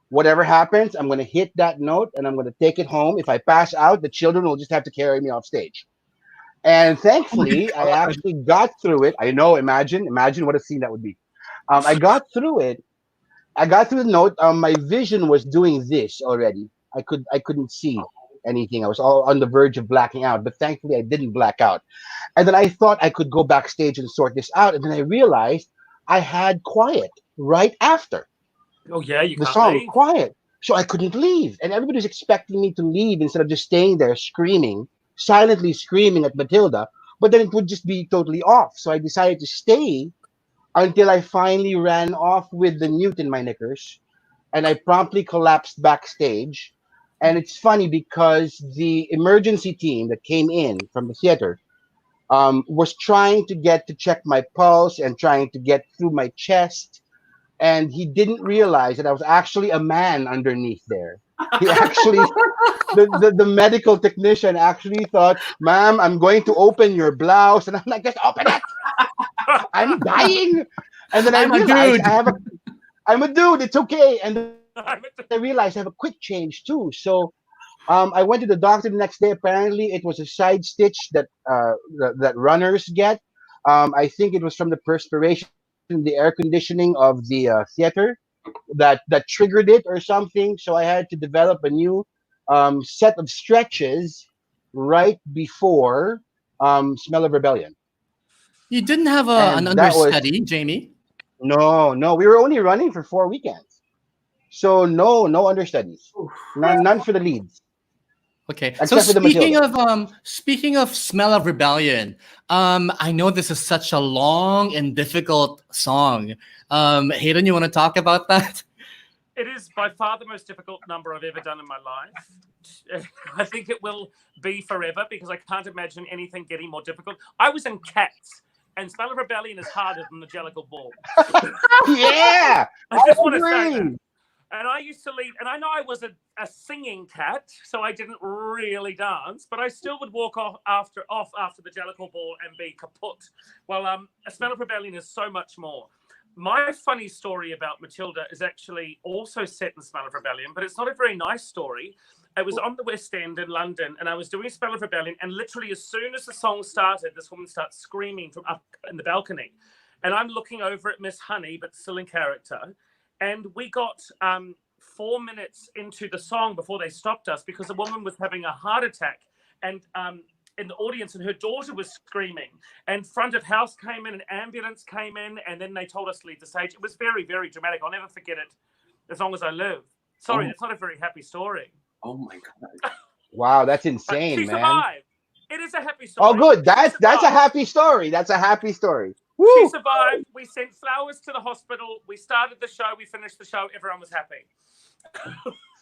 whatever happens, I'm going to hit that note and I'm going to take it home. If I pass out, the children will just have to carry me off stage. And thankfully, I actually got through it. I know, imagine what a scene that would be. I got through it. I got through the note. My vision was doing this already. I couldn't see anything. I was all on the verge of blacking out, but thankfully I didn't black out. And then I thought I could go backstage and sort this out. And then I realized I had quiet right after. Oh yeah, you the can't song leave. Quiet. So I couldn't leave. And everybody's expecting me to leave instead of just staying there screaming, silently screaming at Matilda. But then it would just be totally off. So I decided to stay until I finally ran off with the newt in my knickers, and I promptly collapsed backstage. And it's funny because the emergency team that came in from the theater was trying to get to check my pulse and trying to get through my chest, and he didn't realize that I was actually a man underneath there. He actually, the medical technician actually thought, "Ma'am, I'm going to open your blouse," and I'm like, "Just open it! I'm dying." And then I I'm a realized dude. I'm a dude. It's okay. And then I realized I have a quick change too. So I went to the doctor the next day. Apparently, it was a side stitch that runners get. I think it was from the perspiration, the air conditioning of the theater that triggered it or something. So I had to develop a new set of stretches right before Smell of Rebellion, You didn't have an and that was understudy, Jamie? no. We were only running for 4 weekends, so no understudies, none for the leads Okay. So except for the Matilda. speaking of Smell of Rebellion, I know this is such a long and difficult song. Hayden, you want to talk about that? It is by far the most difficult number I've ever done in my life. I think it will be forever because I can't imagine anything getting more difficult. I was in Cats, and Smell of Rebellion is harder than the Jellicle Ball. Yeah, I just want to say agree. that. And I used to lead, and I know I was a singing cat, so I didn't really dance, but I still would walk off after the Jellicle Ball and be kaput. Well, A Smell of Rebellion is so much more. My funny story about Matilda is actually also set in Smell of Rebellion, but it's not a very nice story. I was on the West End in London, and I was doing Smell of Rebellion, and literally as soon as the song started, this woman starts screaming from up in the balcony. And I'm looking over at Miss Honey, but still in character. And we got 4 minutes into the song before they stopped us because a woman was having a heart attack and in the audience, and her daughter was screaming. And front of house came in, an ambulance came in, and then they told us to leave the stage. It was very, very dramatic. I'll never forget it as long as I live. Sorry, it's not a very happy story. Oh my God. Wow, that's insane, She man. survived. It is a happy story. Oh, good. That's a happy story. That's a happy story. She Woo! survived. We sent flowers to the hospital. We started the show. We finished the show. Everyone was happy.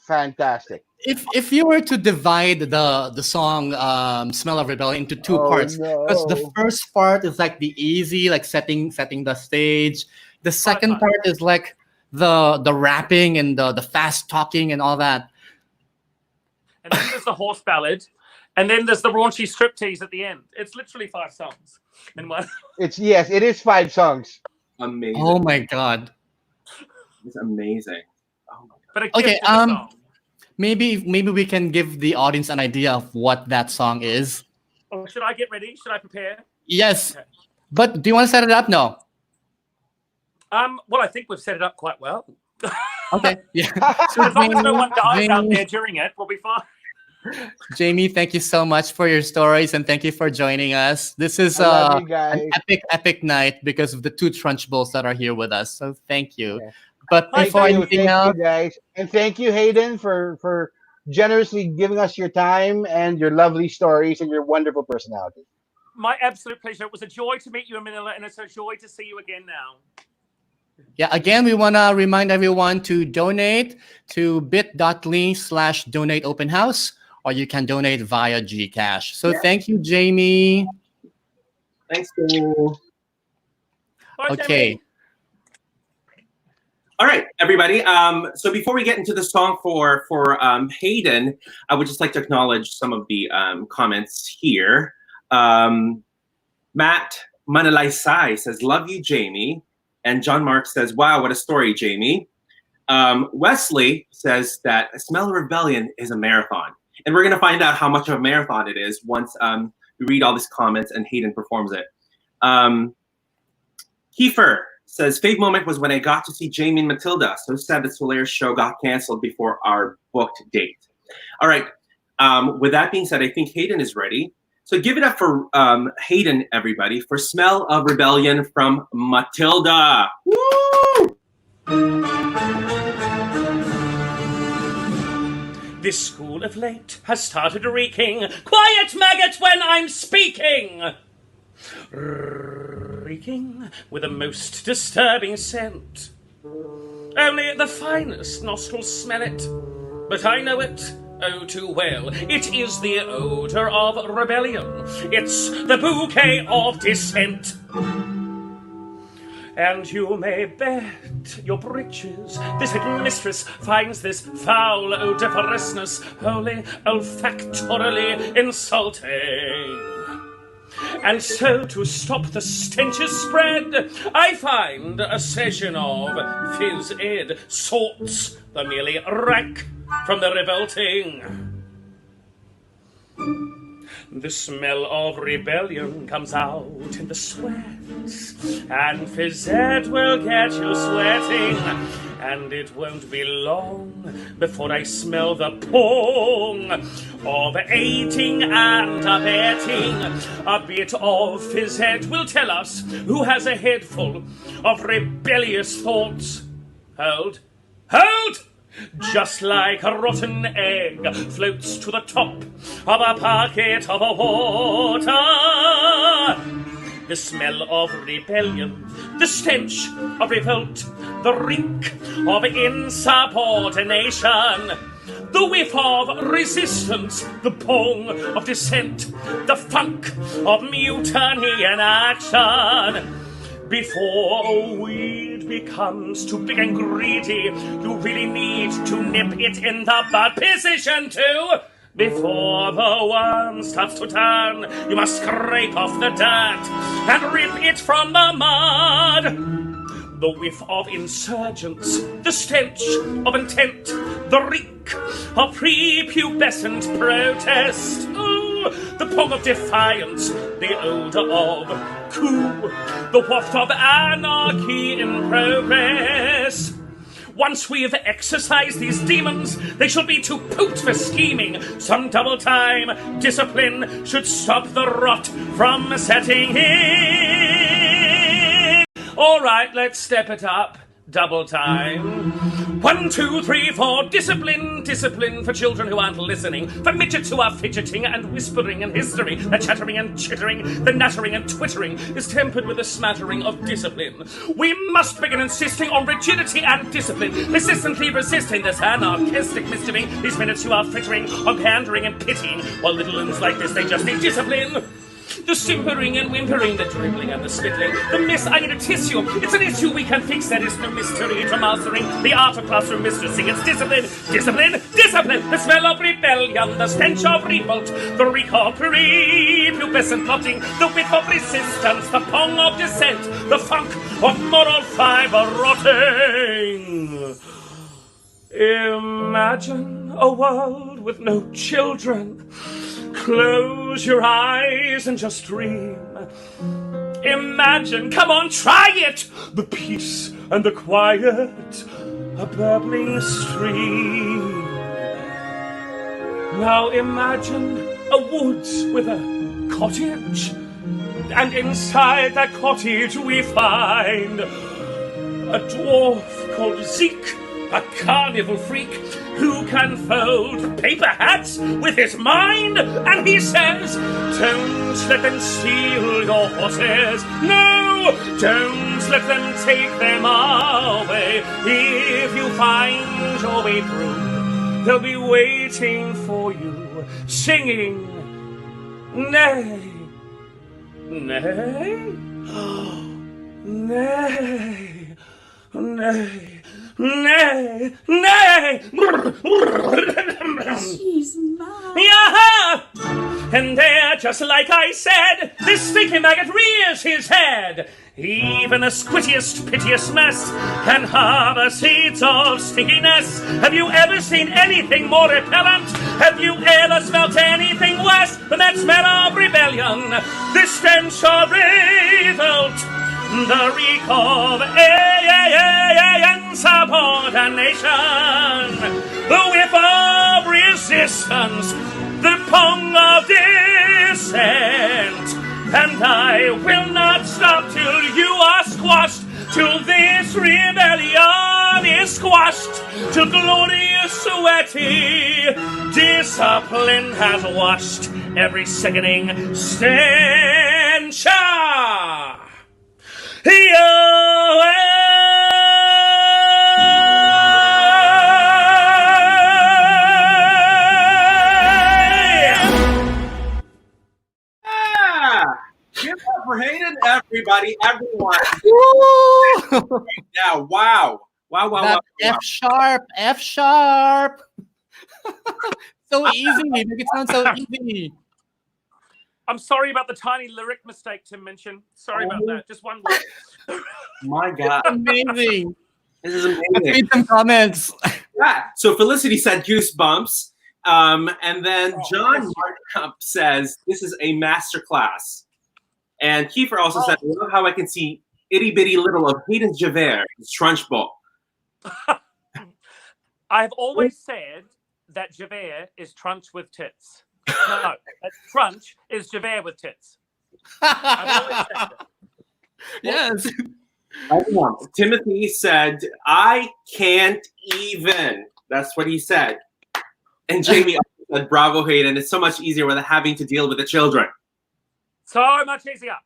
Fantastic. If you were to divide the song Smell of Rebellion into two parts, because the first part is like the easy, like setting the stage. The second part is like the rapping and the fast talking and all that. And then there's the horse ballad. And then there's the raunchy striptease at the end. It's literally 5 songs in one. It is 5 songs. Amazing. Oh my God. It's amazing. Oh my God. But a Okay, gift of a song. maybe we can give the audience an idea of what that song is. Oh, should I get ready? Should I prepare? Yes. Okay. But do you want to set it up? No. Well, I think we've set it up quite well. Okay. Yeah. So as long as no one dies out there during it, we'll be fine. Jamie, thank you so much for your stories and thank you for joining us. This is I love you guys. an epic night because of the 2 Trunchbulls that are here with us. So thank you. Yeah. But before anything else, you guys, and thank you, Hayden, for generously giving us your time and your lovely stories and your wonderful personality. My absolute pleasure. It was a joy to meet you in Manila, and it's a joy to see you again now. yeah, again, we want to remind everyone to donate to bit.ly/donate open house, or you can donate via Gcash. So thank you, Jamie. Thanks, Jamie. Bye, Okay. Jamie. All right, everybody. So before we get into the song for Hayden, I would just like to acknowledge some of the comments here. Matt Manalaysay says, "Love you, Jamie." And John Mark says, "Wow, what a story, Jamie." Wesley says that Smell of Rebellion is a marathon. And we're going to find out how much of a marathon it is once we read all these comments and Hayden performs it. Kiefer says, "Fave moment was when I got to see Jamie and Matilda. So sad that Solare's show got canceled before our booked date." All right. With that being said, I think Hayden is ready. So give it up for Hayden, everybody, for Smell of Rebellion from Matilda. Woo! This school of late has started reeking. Quiet, maggot, when I'm speaking. reeking with a most disturbing scent. Only the finest nostrils smell it, but I know it oh too well. It is the odor of rebellion. It's the bouquet of dissent. And you may bet your breeches this hidden mistress finds this foul odoriferousness wholly olfactorily insulting. And so, to stop the stenches spread, I find a session of phys ed sorts the merely rank from the revolting. The smell of rebellion comes out in the sweats, and phys ed will get you sweating. And it won't be long before I smell the pong of aiding and abetting. A bit of phys ed will tell us who has a head full of rebellious thoughts. Hold, hold! Just like a rotten egg floats to the top of a bucket of water. The smell of rebellion, the stench of revolt, the reek of insubordination, the whiff of resistance, the pong of dissent, the funk of mutiny and action. Before a weed becomes too big and greedy, you really need to nip it in the bud position too. Before the worm starts to turn, you must scrape off the dirt and rip it from the mud. The whiff of insurgents, the stench of intent, the reek of prepubescent protest. Ooh, the pong of defiance, the odor of coup, the waft of anarchy in progress. Once we've exorcised these demons, they shall be too poot for scheming. Some double-time discipline should stop the rot from setting in. All right, let's step it up. Double time. 1, 2, 3, 4. Discipline, discipline for children who aren't listening, for midgets who are fidgeting and whispering in history. The chattering and chittering, the nattering and twittering is tempered with a smattering of discipline. We must begin insisting on rigidity and discipline, persistently resisting this anarchistic misgiving. These minutes you are frittering on pandering and pitying, while little ones like this, they just need discipline. The simpering and whimpering, the dribbling and the spittling, the miss, I need a tissue. It's an issue we can fix, there is no mystery to mastering the art of classroom mistressing. It's discipline, discipline, discipline. The smell of rebellion, the stench of revolt, the reek of prepubescent plotting, the whiff of resistance, the pong of dissent, the funk of moral fibre rotting. Imagine a world with no children. Close your eyes and just dream. Imagine, come on, try it! The peace and the quiet, a bubbling stream. Now imagine a woods with a cottage, and inside that cottage we find a dwarf called Zeke, a carnival freak who can fold paper hats with his mind. And he says, don't let them steal your horses. No, don't let them take them away. If you find your way through, they'll be waiting for you, singing, nay, nay, nay, nay. Nay, nay. She's mine. Yeah! And there, just like I said, this stinky maggot rears his head. Even the squittiest, piteous mess can harbor seeds of stinkiness. Have you ever seen anything more repellent? Have you ever smelt anything worse than that smell of rebellion? The stench of revolt, the reek of insubordination, the whiff of resistance, the pong of dissent. And I will not stop till you are squashed, till this rebellion is squashed, till glorious sweaty discipline has washed every sickening stench. everybody, everyone. Woo! Yeah, wow. That F sharp, F sharp. So easy. Make it sound so easy. I'm sorry about the tiny lyric mistake Tim mentioned. Sorry about that. Just one word. My God. Amazing. This is Let's amazing. read some comments. Yeah. So Felicity said goosebumps. And then John Markup says, this is a masterclass. And Kiefer also said, I love how I can see itty bitty little of Hayden Javerts, Trunchbull. I've always said that Javert is Trunch with tits. No, that Trunch is Javert with tits. I've always said that. Yes. Timothy said, I can't even. That's what he said. And Jamie also said, bravo, Hayden. It's so much easier without having to deal with the children. So much easier.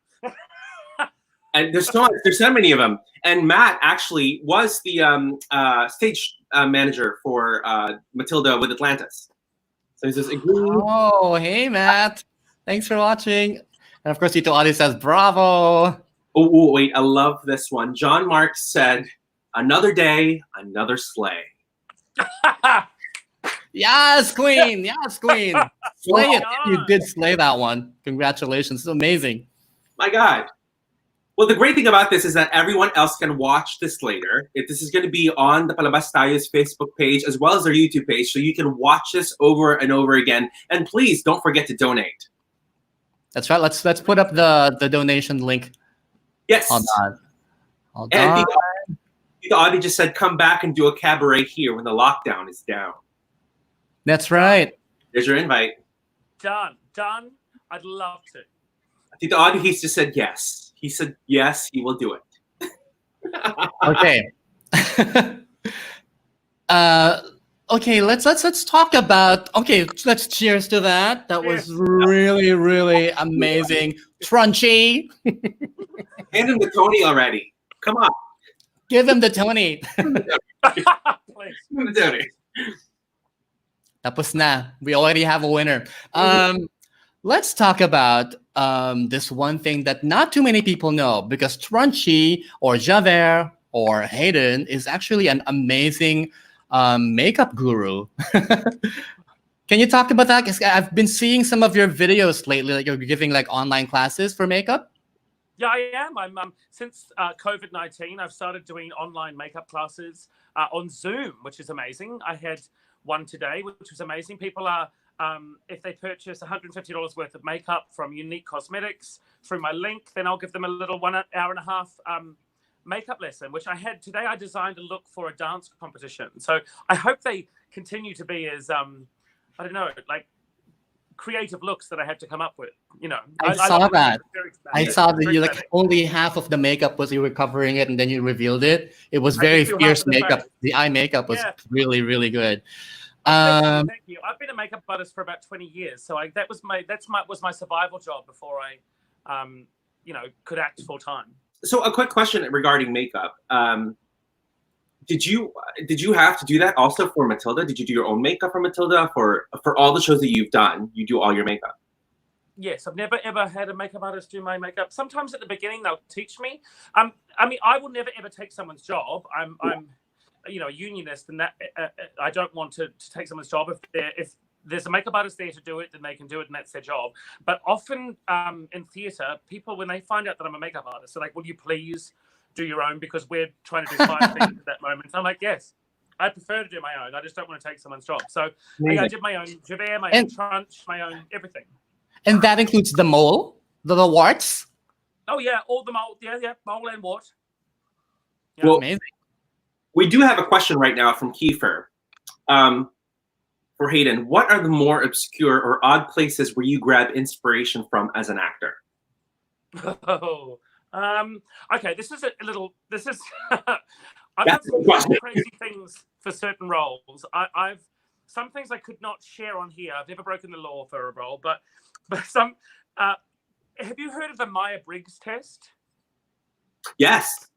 And there's so many of them. And Matt actually was the stage manager for Matilda with Atlantis. So he's just agreeing. Oh, hey, Matt. Thanks for watching. And of course, Tito Adi says, bravo. Oh, wait, I love this one. John Marks said, another day, another sleigh. Yes, queen. Yes, queen. Slay it. You did slay that one. Congratulations. It's amazing. My God. Well, the great thing about this is that everyone else can watch this later. This is going to be on the PalabasTayo's Facebook page as well as their YouTube page, so you can watch this over and over again. And please don't forget to donate. That's right. Let's put up the donation link. Yes. Hold on. And the Audi just said, come back and do a cabaret here when the lockdown is down. That's right. There's your invite. Done. I'd love to. I think the Audi, he just said yes. He said, yes, he will do it. Okay. Okay, let's talk about, let's cheers to that. That was really, really amazing. Trunchy. Hand him the Tony already. Come on. Give him the Tony. Please. Give him the Tony. Tapos na. We already have a winner. Let's talk about this one thing that not too many people know, because Trunchy or Javert or Hayden is actually an amazing makeup guru. Can you talk about that? 'Cause I've been seeing some of your videos lately, like you're giving like online classes for makeup. Yeah, I am. I'm since COVID-19, I've started doing online makeup classes on Zoom, which is amazing. I had one today, which was amazing. People are, if they purchase $150 worth of makeup from Unique Cosmetics through my link, then I'll give them a little 1 hour and a half makeup lesson, which I had today. I designed a look for a dance competition. So I hope they continue to be as, I don't know, like creative looks that I had to come up with. You know, I saw that. I saw that you like like only half of the makeup was you were covering it and then you revealed it. It was very fierce makeup. The eye makeup was really, really good. Thank you. I've been a makeup artist for about 20 years, so that was my survival job before I, could act full time. So a quick question regarding makeup. Did you have to do that also for Matilda? Did you do your own makeup for Matilda? For all the shows that you've done, you do all your makeup? Yes, I've never ever had a makeup artist do my makeup. Sometimes at the beginning they'll teach me. I will never ever take someone's job. I'm a unionist, and that I don't want to take someone's job. If there's a makeup artist there to do it, then they can do it, and that's their job. But often in theatre, people, when they find out that I'm a makeup artist, they're like, "Will you please do your own, because we're trying to do 5 things at that moment." So I'm like, yes, I prefer to do my own. I just don't want to take someone's job. So I did my own Javert, my own Trunch, my own everything. And that includes the mole, the warts. Oh yeah, all the mole, mole and wart. Yeah, well, amazing. We do have a question right now from Kiefer. For Hayden, what are the more obscure or odd places where you grab inspiration from as an actor? Oh. Okay, this is I've done some crazy things for certain roles. I've some things I could not share on here. I've never broken the law for a role, but some. Have you heard of the Myers-Briggs test? Yes.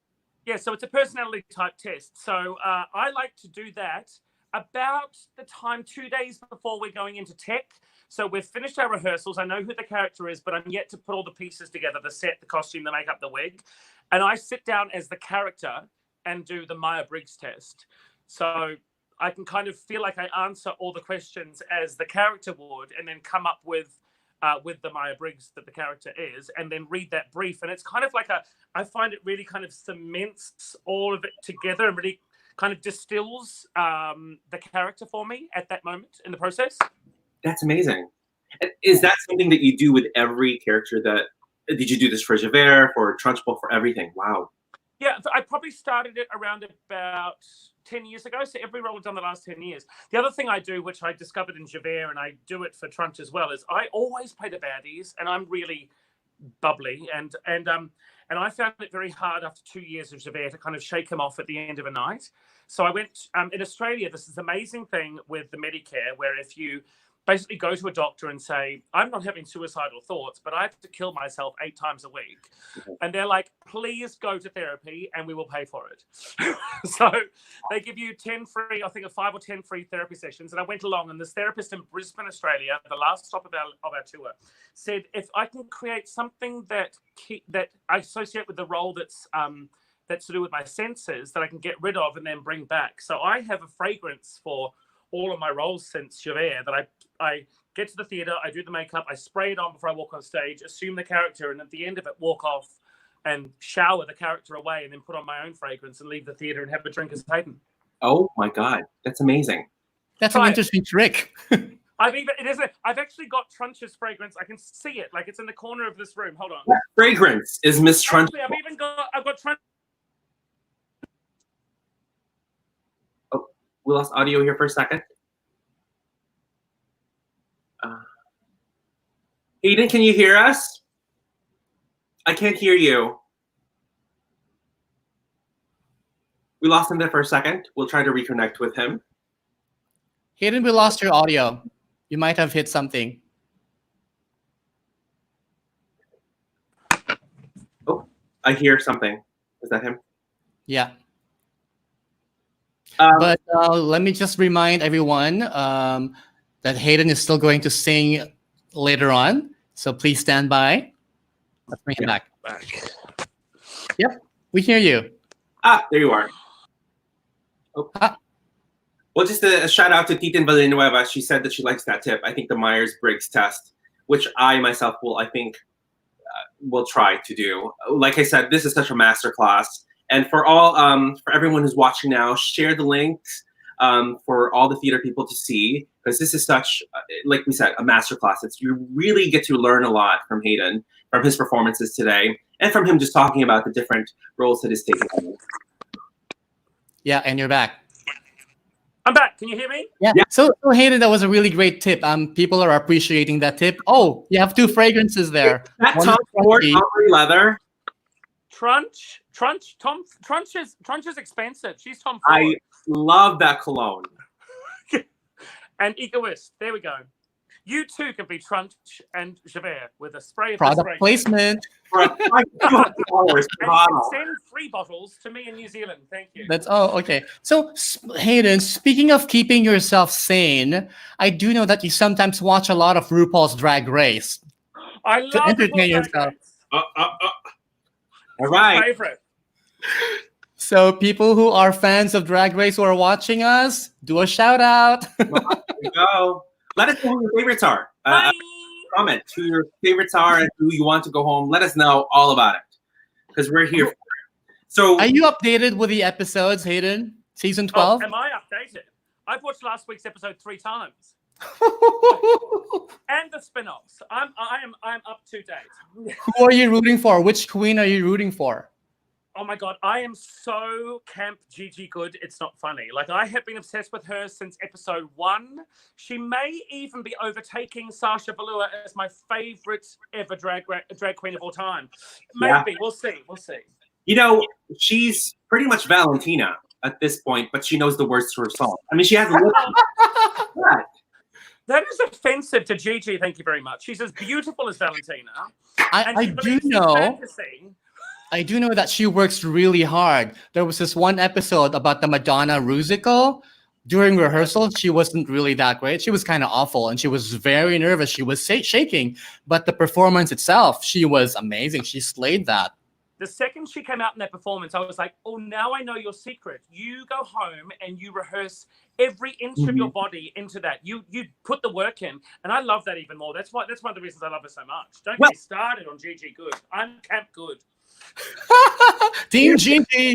Yeah, so it's a personality type test. So I like to do that about the time 2 days before we're going into tech. So we've finished our rehearsals. I know who the character is, but I'm yet to put all the pieces together, the set, the costume, the makeup, the wig. And I sit down as the character and do the Myers-Briggs test. So I can kind of feel like I answer all the questions as the character would, and then come up with the Myers-Briggs that the character is, and then read that brief. And it's kind of like I find it really kind of cements all of it together and really kind of distills the character for me at that moment in the process. That's amazing. Is that something that you do with every character did you do this for Javert, for Trunchbull, for everything? Wow. Yeah, I probably started it around about 10 years ago. So every role I've done the last 10 years. The other thing I do, which I discovered in Javert, and I do it for Trunch as well, is I always play the baddies, and I'm really bubbly. And I found it very hard after 2 years of Javert to kind of shake him off at the end of a night. So I went, in Australia, this is amazing thing with the Medicare, where if you basically go to a doctor and say, I'm not having suicidal thoughts, but I have to kill myself 8 times a week. And they're like, please go to therapy and we will pay for it. So they give you 10 free, I think 5 or 10 free therapy sessions. And I went along, and this therapist in Brisbane, Australia, the last stop of our tour, said, if I can create something that I associate with the role that's to do with my senses, that I can get rid of and then bring back. So I have a fragrance for all of my roles since Javert that I get to the theatre, I do the makeup, I spray it on before I walk on stage, assume the character, and at the end of it, walk off and shower the character away, and then put on my own fragrance and leave the theatre and have a drink as Hayden. Oh my God, that's amazing. That's an interesting trick. I've actually got Trunch's fragrance. I can see it, like it's in the corner of this room. Hold on. What fragrance is Miss Trunch? Actually, I've got Trunch. We lost audio here for a second. Hayden, can you hear us? I can't hear you. We lost him there for a second. We'll try to reconnect with him. Hayden, we lost your audio. You might have hit something. Oh, I hear something. Is that him? Yeah. But let me just remind everyone that Hayden is still going to sing later on. So please stand by. Let's bring him back. Yep, we hear you. There you are. Oh. Well, just a shout out to Titin Villanueva. She said that she likes that tip. I think the Myers-Briggs test, which I myself will try to do. Like I said, this is such a masterclass. And for everyone who's watching now, share the links for all the theater people to see, because this is such, like we said, a masterclass. You really get to learn a lot from Hayden, from his performances today, and from him just talking about the different roles that he's taken. Yeah, and you're back. I'm back. Can you hear me? Yeah. So Hayden, that was a really great tip. People are appreciating that tip. Oh, you have 2 fragrances there. That Tom Ford Aubrey leather. Trunch is expensive. She's Tom Ford. I love that cologne. And Egoist. There we go. You too can be Trunch and Javert with a spray of product placement. And you can send free bottles to me in New Zealand. Thank you. Okay. So Hayden, speaking of keeping yourself sane, I do know that you sometimes watch a lot of RuPaul's Drag Race. I love to entertain yourself. All right. Favorite. So people who are fans of Drag Race who are watching us, do a shout out. There you go. Let us know who your favorites are. Comment who your favorites are and who you want to go home. Let us know all about it, because we're here for it. So, are you updated with the episodes, Hayden? Season 12? Am I updated? I've watched last week's episode 3 times. And the spin-offs. I'm up to date. Who are you rooting for? Which queen are you rooting for? Oh my God, I am so Camp Gigi Good, it's not funny. Like, I have been obsessed with her since episode 1. She may even be overtaking Sasha Velour as my favorite ever drag queen of all time. Maybe, yeah. We'll see. You know, she's pretty much Valentina at this point, but she knows the words to her song. I mean, she has a little... That is offensive to Gigi, thank you very much. She's as beautiful as Valentina. I do know that she works really hard. There was this one episode about the Madonna musical. during rehearsal, she wasn't really that great. She was kind of awful, and she was very nervous. She was shaking, but the performance itself, she was amazing. She slayed that. The second she came out in that performance, I was like, oh, now I know your secret. You go home and you rehearse every inch of your body into that. You put the work in. And I love that even more. That's one of the reasons I love her so much. Don't get me started on Gigi Good. I'm Camp Good. Team Gigi.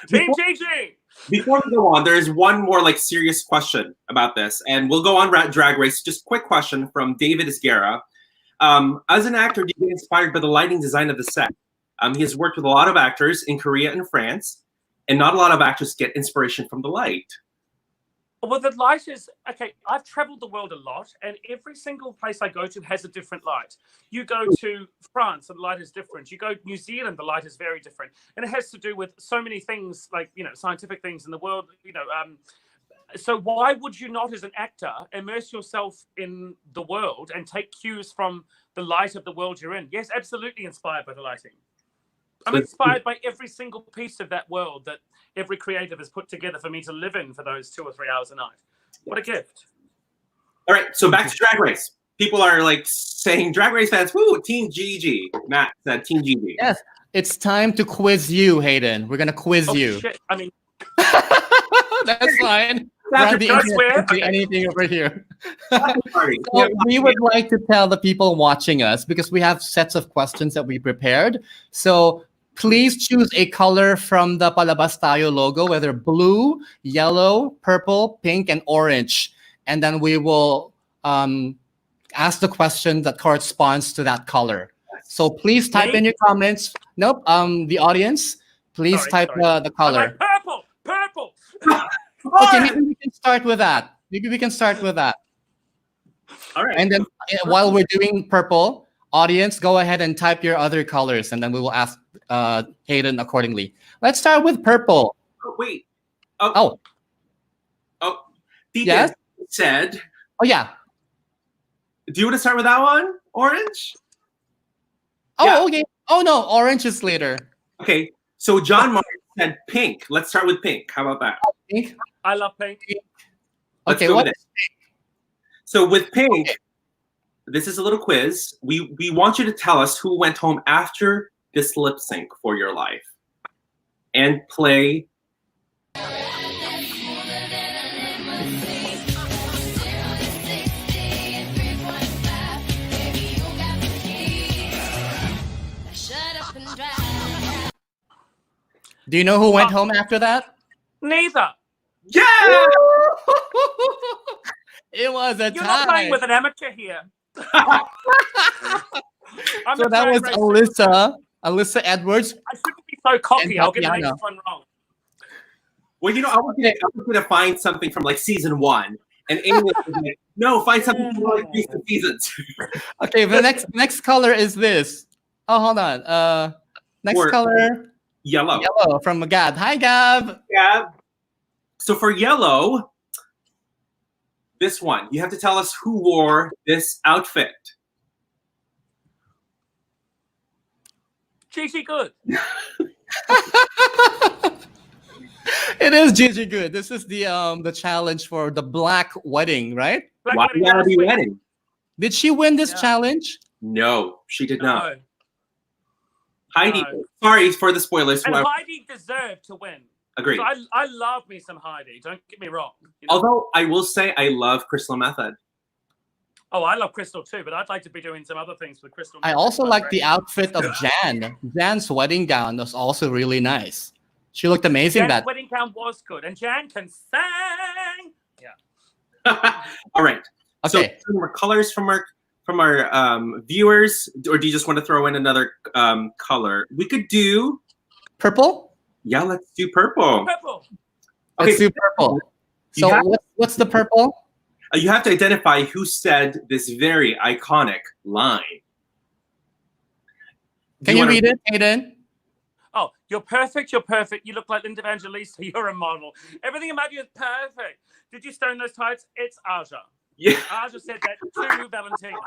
Team Gigi. Before we go on, there's one more like serious question about this. And we'll go on Drag Race. Just quick question from David Esguerra. As an actor, do you get inspired by the lighting design of the set? He has worked with a lot of actors in Korea and France, and not a lot of actors get inspiration from the light. Well, the light is, okay, I've traveled the world a lot, and every single place I go to has a different light. You go to France, and the light is different. You go to New Zealand, the light is very different. And it has to do with so many things, like, scientific things in the world, so why would you not, as an actor, immerse yourself in the world and take cues from the light of the world you're in? Yes, absolutely inspired by the lighting. I'm inspired by every single piece of that world that every creative has put together for me to live in for those 2 or 3 hours a night. What a gift. All right, so back to Drag Race. People are like saying, Drag Race fans, woo, Team Gigi. Matt said Team Gigi. Yes, it's time to quiz you, Hayden. We're going to quiz you. Shit. I mean, that's fine. Anything over here. So we would like to tell the people watching us, because we have sets of questions that we prepared. So please choose a color from the PalabasTayo logo, whether blue, yellow, purple, pink, and orange. And then we will ask the question that corresponds to that color. So please type in your comments. Nope. The audience, please type the color. Purple. Okay, maybe we can start with that. All right. And then while we're doing purple, audience, go ahead and type your other colors, and then we will ask Hayden accordingly. Let's start with purple. Oh, wait. Oh. Tita Yes? said. Oh, yeah. Do you want to start with that one? Orange? Oh, Yeah. okay. Oh, no. Orange is later. Okay. So John Mark said pink. Let's start with pink. How about that? Pink? I love pink. Let's Okay, go what with it. So with pink, this is a little quiz. We want you to tell us who went home after this lip sync for your life. And play. Do you know who went home after that? Neither. Yeah! It was a You're not playing tie. with an amateur here. So that was Alyssa Edwards. I shouldn't be so cocky. And I'll get the Tatiana. next one wrong. Well, I was gonna find something from like season 1. And Amy was like, no, find something from like recent seasons. Okay, the next color is this. Oh, hold on. Next color. Yellow. Yellow from Gab. Hi, Gab. Yeah. So for yellow, this one, you have to tell us who wore this outfit. Gigi Good. It is Gigi Good. This is the challenge for the black wedding, right? Why do you gotta be wedding? Did she win this challenge? No, she did not. No. Heidi, No. sorry for the spoilers. And Heidi deserved to win. Agreed. So I love me some Heidi. Don't get me wrong. Although I will say I love Crystal Method. Oh, I love Crystal too, but I'd like to be doing some other things with Crystal. I also like the outfit of Jan. Jan's wedding gown was also really nice. She looked amazing. Jan's wedding gown was good, and Jan can sing. Yeah. All right. Okay. So some more colors from our viewers, or do you just want to throw in another color? We could do purple. Yeah, let's do purple. Purple. Okay, let's do purple. So what's the purple? You have to identify who said this very iconic line. Can you read it, Hayden? Oh, you're perfect. You're perfect. You look like Linda Evangelista. You're a model. Everything about you is perfect. Did you stone those tights? It's Aja. Yeah. Aja said that to Valentina.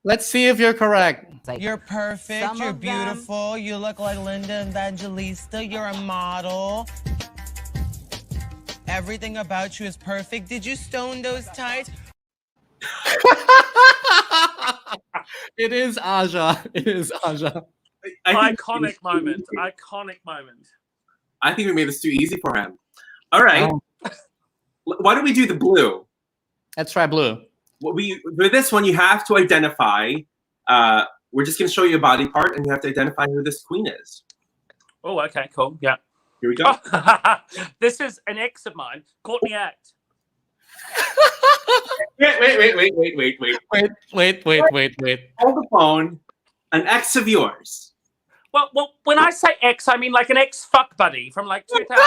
Let's see if you're correct. You're perfect. You're beautiful. You look like Linda Evangelista. You're a model. Everything about you is perfect. Did you stone those tights? It is Aja. It is Aja. Iconic moment. Iconic moment. I think we made this too easy for him. All right. Why don't we do the blue? Let's try blue. For this one, you have to identify. We're just going to show you a body part, and you have to identify who this queen is. Oh, okay, cool. Yeah. Here we go. This is an ex of mine, Courtney Act. Wait. Hold the phone. An ex of yours. Well, when I say ex, I mean like an ex-fuck buddy from like 2001.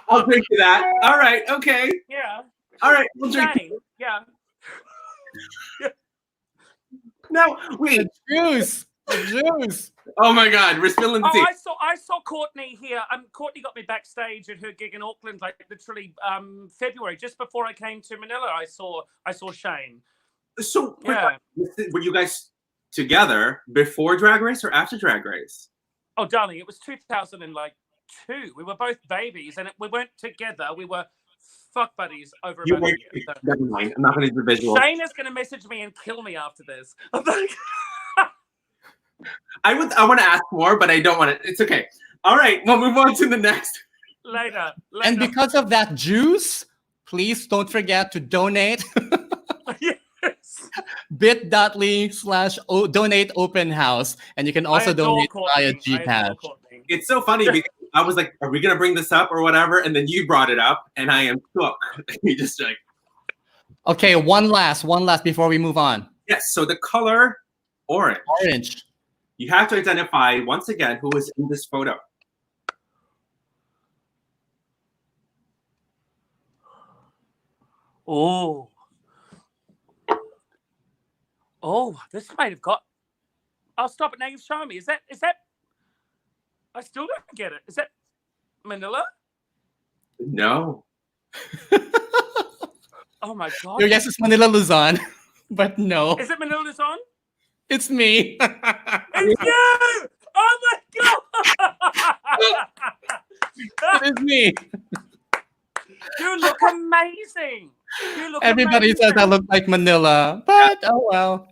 I'll drink to that. All right. Okay. Yeah. All right. We'll drink. Shane. Yeah. No, wait. Juice. Juice. Oh my God, we're spilling the tea. I saw Courtney here. Courtney got me backstage at her gig in Auckland, like literally February, just before I came to Manila. I saw Shane. So yeah, were you guys together before Drag Race or after Drag Race? Oh, darling, it was 2002. We were both babies, and we weren't together. We were fuck buddies over about a year. So. Never mind. I'm not going to do the visual. Shane is going to message me and kill me after this. I want to ask more, but I don't want to. It's okay. All right, we'll move on to the next. Later. And because of that juice, please don't forget to donate. Yes. bit.ly/donate open house. And you can also donate via GCash. It's so funny because I was like, are we going to bring this up or whatever? And then you brought it up and I am shook. You just like. Okay, one last before we move on. Yes, so the color orange. Orange. You have to identify, once again, who is in this photo. Oh, this might have got. I'll stop it now. You've shown me. Is that? I still don't get it. Is that Manila? No. Oh my God. Your guess is Manila Luzon, but no. Is it Manila Luzon? It's me. It's you! Oh my God! It is me. You look amazing. Everybody says I look like Manila, but oh well.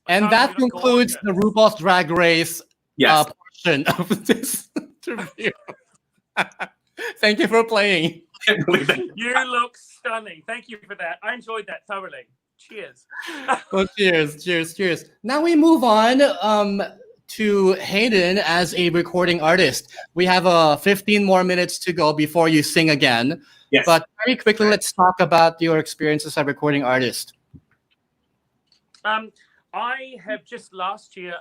And that concludes the RuPaul's Drag Race portion of this interview. Thank you for playing. You look stunning. Thank you for that. I enjoyed that thoroughly. Cheers. Well, cheers. Now we move on to Hayden as a recording artist. We have 15 more minutes to go before you sing again. Yes. But very quickly, let's talk about your experience as a recording artist. I have just last year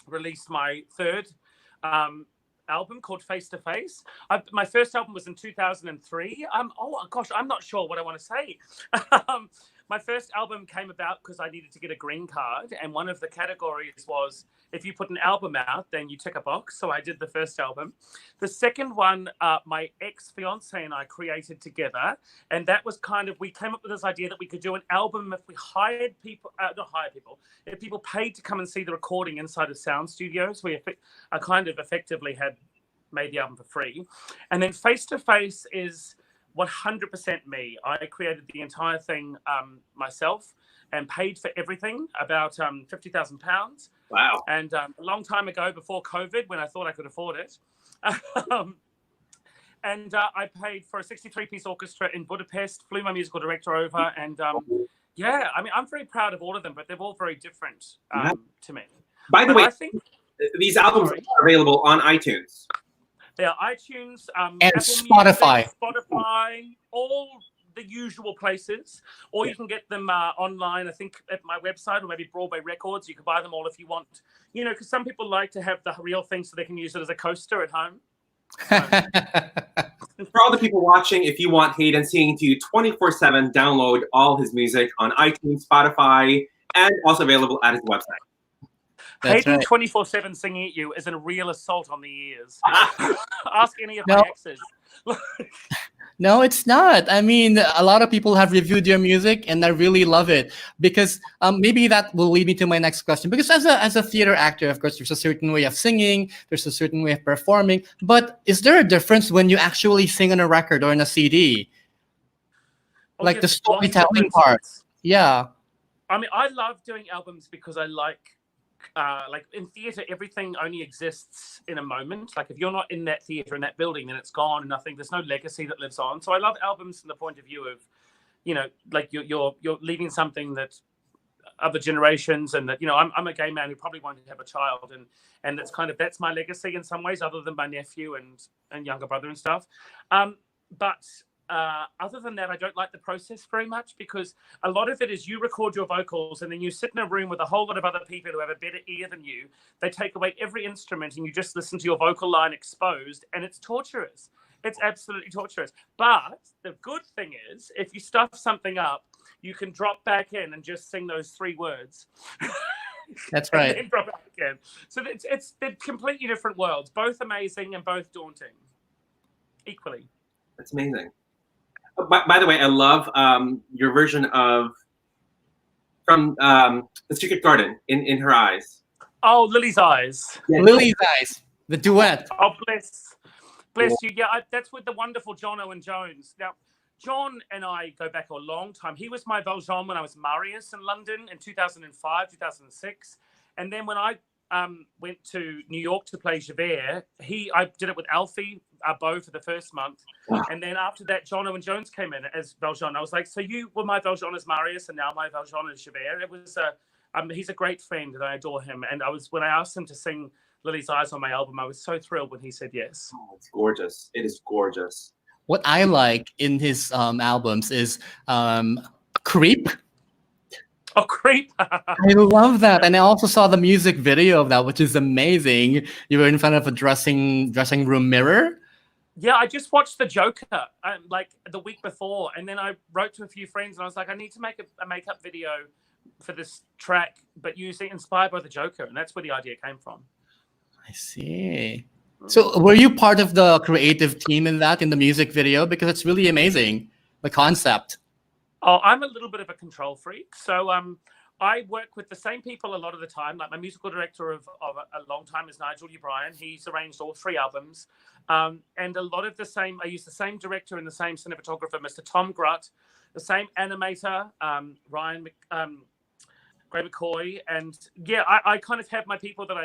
released my third album called Face to Face. My first album was in 2003. Oh gosh, I'm not sure what I want to say. My first album came about because I needed to get a green card, and one of the categories was if you put an album out, then you tick a box. So I did the first album. The second one, my ex-fiance and I created together, and that was we came up with this idea that we could do an album if we hired people, if people paid to come and see the recording inside of sound studios. I kind of effectively had made the album for free. And then Face to Face is 100% me. I created the entire thing myself and paid for everything, about £50,000. Wow. And a long time ago, before COVID, when I thought I could afford it. And I paid for a 63-piece orchestra in Budapest, flew my musical director over. And yeah, I mean, I'm very proud of all of them, but they're all very different to me. By the way, I think these albums are available on iTunes. Yeah, iTunes, and Apple Spotify. Music, Spotify, all the usual places. Or you can get them online, I think, at my website or maybe Broadway Records. You can buy them all if you want. You know, because some people like to have the real thing so they can use it as a coaster at home. For all the people watching, if you want Hayden singing to you 24/7, download all his music on iTunes, Spotify, and also available at his website. Hayden 24/7 singing at you is a real assault on the ears. Ask any of my exes. No, it's not. I mean, a lot of people have reviewed your music, and I really love it because maybe that will lead me to my next question. Because as a theater actor, of course, there's a certain way of singing, there's a certain way of performing. But is there a difference when you actually sing on a record or on a CD, Oh, like the yes, lots of storytelling part? differences. Yeah, I mean, I love doing albums because I like in theatre, everything only exists in a moment. Like if you're not in that theatre, in that building, then it's gone and nothing. There's no legacy that lives on. So I love albums from the point of view of, like you're leaving something that other generations, and that I'm a gay man who probably won't have a child, and that's my legacy in some ways, other than my nephew and younger brother and stuff. But other than that, I don't like the process very much, because a lot of it is you record your vocals and then you sit in a room with a whole lot of other people who have a better ear than you. They take away every instrument and you just listen to your vocal line exposed, and it's torturous. It's absolutely torturous. But the good thing is, if you stuff something up, you can drop back in and just sing those 3 words. that's right. And then drop back in. So they're completely different worlds, both amazing and both daunting, equally. That's amazing. By the way, I love your version of from The Secret Garden, in Her Eyes. Oh, Lily's Eyes. Yeah. Lily's Eyes, the duet. Oh, bless you. Yeah, that's with the wonderful John Owen Jones. Now, John and I go back a long time. He was my Valjean when I was Marius in London in 2005, 2006. And then when I went to New York to play Javerts, I did it with Alfie, Beau, for the first month. And then after that, John Owen Jones came in as Valjean. I was like, so you were my Valjean as Marius, and now my Valjean as Javerts. It was he's a great friend, and I adore him. And when I asked him to sing Lily's Eyes on my album, I was so thrilled when he said yes. Oh, it's gorgeous. It is gorgeous. What I like in his albums is Creep. Oh, Creep. I love that. And I also saw the music video of that, which is amazing. You were in front of a dressing room mirror. Yeah, I just watched The Joker like the week before, and then I wrote to a few friends, and I was like, I need to make a makeup video for this track, but inspired by The Joker, and that's where the idea came from. I see. So were you part of the creative team in the music video? Because it's really amazing, the concept. Oh, I'm a little bit of a control freak. So I work with the same people a lot of the time. Like my musical director of a long time is Nigel O'Brien. He's arranged all 3 albums. And a lot of I use the same director and the same cinematographer, Mr. Tom Grutt, the same animator, Gray McCoy. And yeah, I kind of have my people that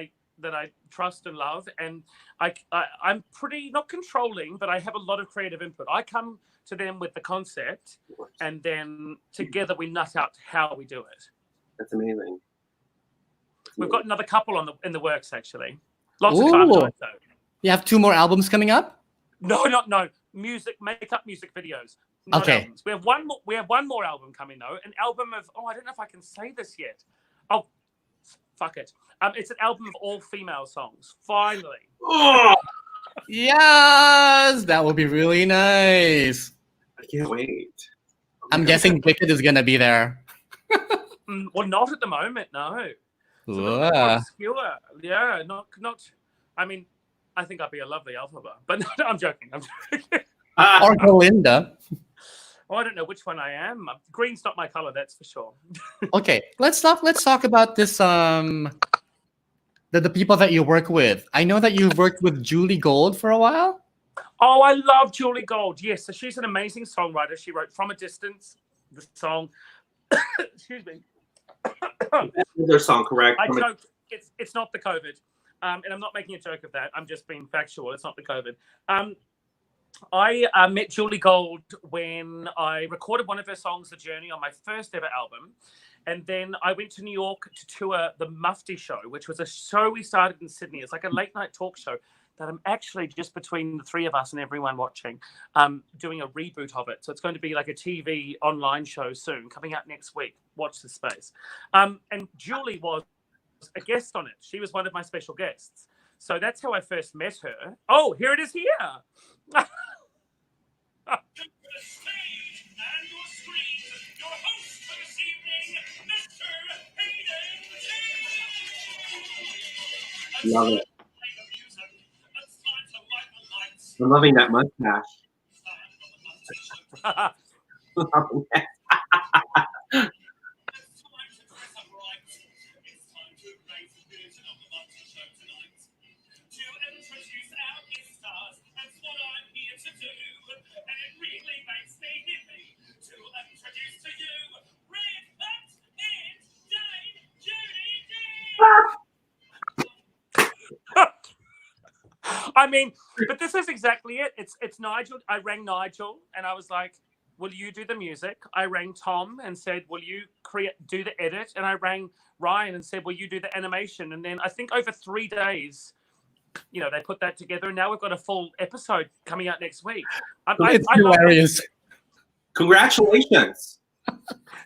I trust and love. And I'm pretty, not controlling, but I have a lot of creative input. I come to them with the concept, and then together we nut out how we do it. That's amazing. We've got another couple in the works, actually. Lots Ooh. of time though. You have 2 more albums coming up? No. Makeup music videos. Not Okay. albums. We have one more album coming though. An album of I don't know if I can say this yet. Oh, fuck it. It's an album of all female songs. Finally. Oh, Yes, that will be really nice. I can't wait. I'm guessing Wicked is gonna be there. Well, not at the moment, no. It's a little bit more Wow. obscure. Yeah, not. I mean, I think I'd be a lovely alphabet, but no, I'm joking. Or Belinda. Oh, I don't know which one I am. Green's not my color, that's for sure. Okay, let's talk about this. The people that you work with. I know that you've worked with Julie Gold for a while. Oh, I love Julie Gold. Yes, so she's an amazing songwriter. She wrote From a Distance, the song. Excuse me. That's their song, correct? I joked. It's not the COVID, and I'm not making a joke of that. I'm just being factual. It's not the COVID. I met Julie Gold when I recorded one of her songs, The Journey, on my first ever album. And then I went to New York to tour the Mufti Show, which was a show we started in Sydney. It's like a late night talk show that I'm actually just between the 3 of us and everyone watching, doing a reboot of it. So it's going to be like a TV online show soon, coming out next week. Watch this space. And Julie was a guest on it. She was one of my special guests. So that's how I first met her. Oh, here it is here. Love it. I'm loving that mustache. I mean, but this is exactly it. It's Nigel. I rang Nigel and I was like, "Will you do the music?" I rang Tom and said, "Will you do the edit?" And I rang Ryan and said, "Will you do the animation?" And then I think over 3 days, they put that together, and now we've got a full episode coming out next week. It's hilarious. Congratulations!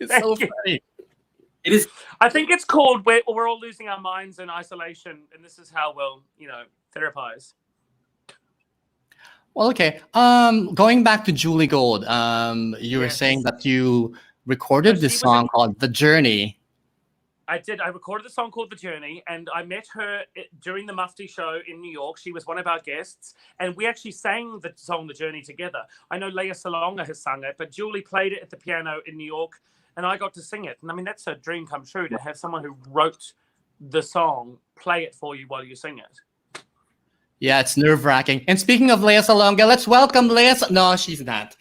It's so funny. It is. I think it's called we're all losing our minds in isolation, and this is how we'll, therapize. Well, okay. Going back to Julie Gold, you were saying that you recorded this song called "The Journey." I did. I recorded the song called "The Journey," and I met her during the Mufti show in New York. She was one of our guests, and we actually sang the song "The Journey" together. I know Leah Salonga has sung it, but Julie played it at the piano in New York, and I got to sing it. And I mean, that's a dream come true to have someone who wrote the song play it for you while you sing it. Yeah, it's nerve-wracking. And speaking of Leah Salonga, let's welcome Leah. No, she's not.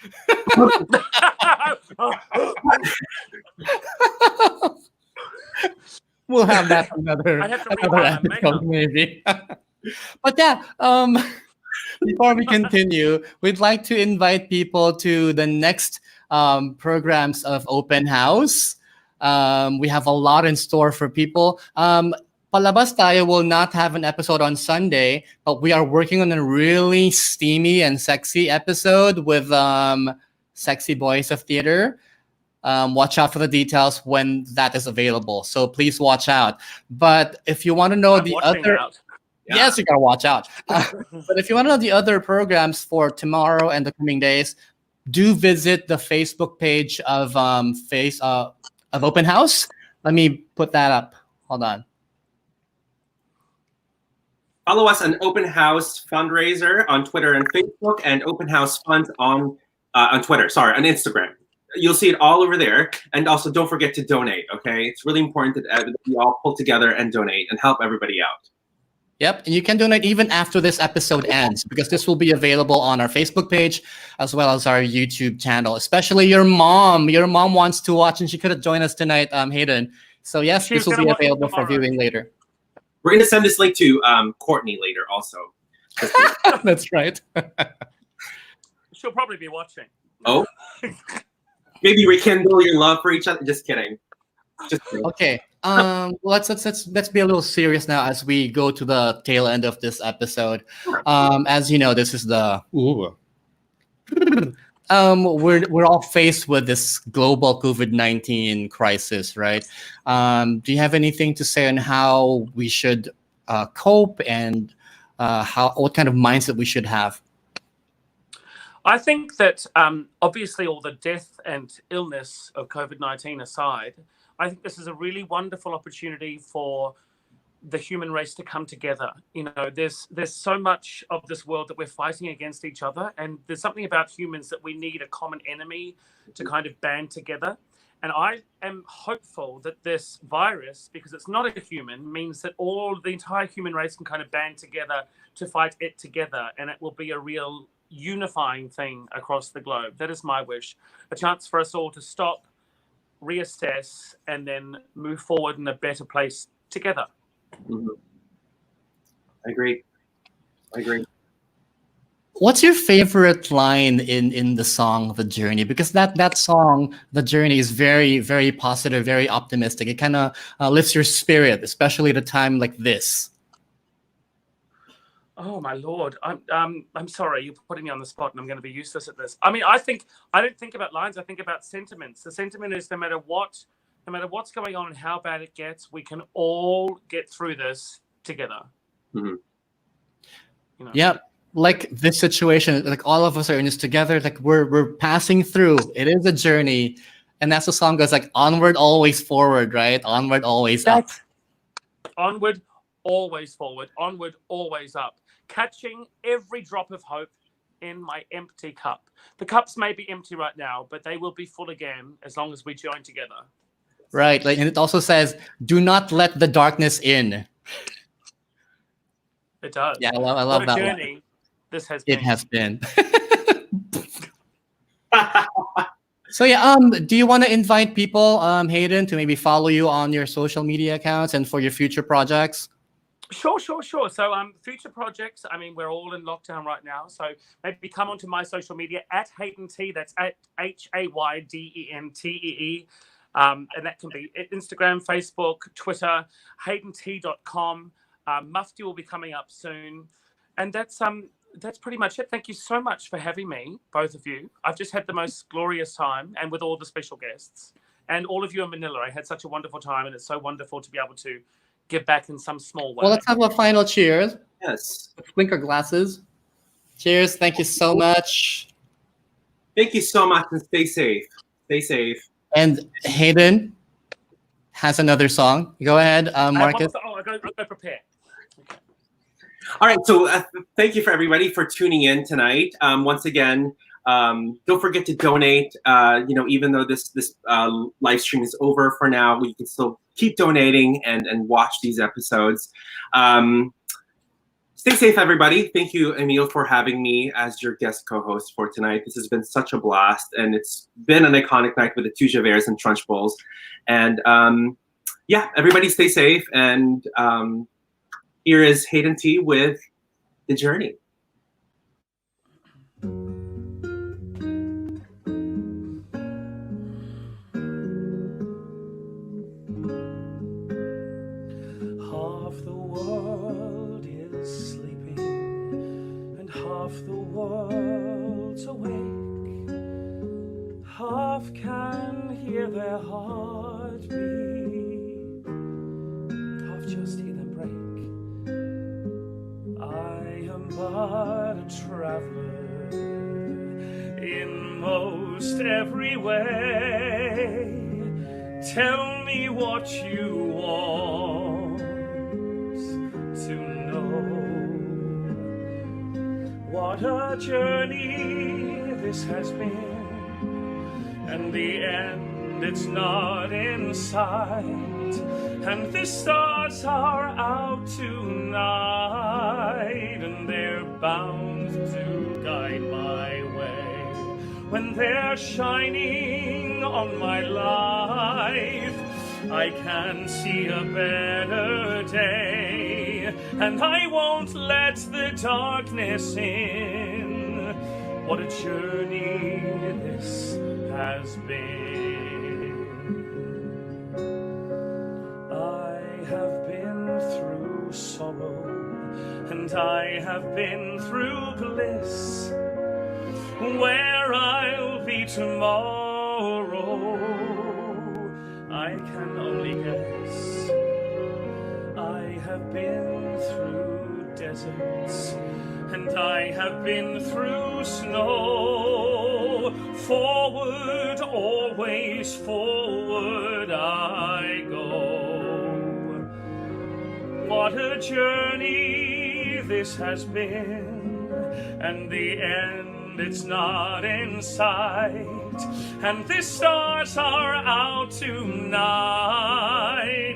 We'll have that another episode, maybe. But yeah, before we continue, we'd like to invite people to the next programs of Open House. We have a lot in store for people. PalabasTayo will not have an episode on Sunday, but we are working on a really steamy and sexy episode with Sexy Boys of Theater. Watch out for the details when that is available. So please watch out. But if you want to know the other... Yes, you got to watch out. But if you want to know the other programs for tomorrow and the coming days, do visit the Facebook page of Open House. Let me put that up. Hold on. Follow us on Open House Fundraiser on Twitter and Facebook, and Open House Funds on Twitter. Sorry, on Instagram. You'll see it all over there. And also, don't forget to donate. Okay, it's really important that we all pull together and donate and help everybody out. Yep, and you can donate even after this episode ends, because this will be available on our Facebook page as well as our YouTube channel. Especially your mom. Your mom wants to watch, and she could have joined us tonight, Hayden. So yes, this will be available for viewing later. We're going to send this link to Courtney later also. That's right. She'll probably be watching. Oh? Maybe rekindle your love for each other. Just kidding. Okay. Let's be a little serious now as we go to the tail end of this episode. As you know, this is the we're all faced with this global COVID-19 crisis, right? Do you have anything to say on how we should cope and what kind of mindset we should have? I think that obviously all the death and illness of COVID-19 aside, I think this is a really wonderful opportunity for the human race to come together. There's so much of this world that we're fighting against each other, and there's something about humans that we need a common enemy to kind of band together. And I am hopeful that this virus, because it's not a human, means that the entire human race can kind of band together to fight it together, and it will be a real unifying thing across the globe. That is my wish. A chance for us all to stop, reassess, and then move forward in a better place together. Mm-hmm. I agree. What's your favorite line in the song "The Journey"? Because that song, "The Journey," is very, very positive, very optimistic. It kind of lifts your spirit, especially at a time like this. Oh my Lord! I'm sorry, you're putting me on the spot, and I'm going to be useless at this. I mean, I don't think about lines. I think about sentiments. The sentiment is no matter what's going on and how bad it gets, we can all get through this together. Mm-hmm. Yeah, like this situation, like all of us are in this together. Like we're passing through. It is a journey, and that's the song goes like onward, always forward, right? Onward, always up. Onward, always forward. Onward, always up. Catching every drop of hope in my empty cup. The cups may be empty right now, but they will be full again as long as we join together. Right. Like, and it also says, do not let the darkness in. It does. Yeah, I love what that a journey one. this has been. It has been. So yeah, do you want to invite people, Hayden, to maybe follow you on your social media accounts and for your future projects? Sure. So, future projects. I mean, we're all in lockdown right now, so maybe come onto my social media at Hayden Tee. That's at HaydenTee. And that can be Instagram, Facebook, Twitter, HaydenTee.com. Mufti will be coming up soon, and that's pretty much it. Thank you so much for having me, both of you. I've just had the most glorious time, and with all the special guests, and all of you in Manila. I had such a wonderful time, and it's so wonderful to be able to give back in some small way. Well, let's have a final cheers. Yes. Let's clink our glasses. Cheers. Thank you so much. Thank you so much, and stay safe. Stay safe. And Hayden has another song. Go ahead, Markus. I go prepare. Okay. All right, so thank you for everybody for tuning in tonight. Once again, don't forget to donate. Even though this live stream is over for now, we can still keep donating and watch these episodes. Stay safe, everybody. Thank you, Emil, for having me as your guest co-host for tonight. This has been such a blast, and it's been an iconic night with the two Javerts and Trunchbulls. And everybody stay safe. And here is Hayden Tee with The Journey. Half the world is sleeping and half the world's awake. Half can hear their heart beat, half just hear them break. I am but a traveler in most every way. Tell me what you want to know. What a journey this has been, and the end it's not in sight, and the stars are out tonight, and they're bound to guide my way. When they're shining on my life, I can see a better day, and I won't let the darkness in. What a journey this has been. I have been through sorrow, and I have been through bliss. Where I'll be tomorrow, I can only guess. I have been through deserts, and I have been through snow. Forward, always forward I go. What a journey this has been, and the end it's not in sight, and the stars are out tonight,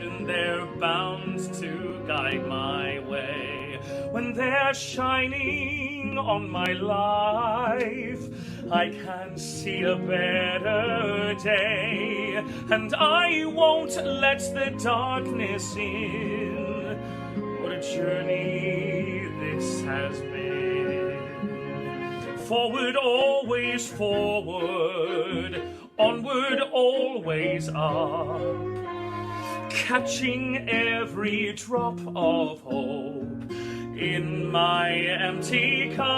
and they're bound to guide my way. When they're shining on my life, I can see a better day, and I won't let the darkness in. What a journey this has been. Forward, always forward, onward, always up, catching every drop of hope in my empty cup.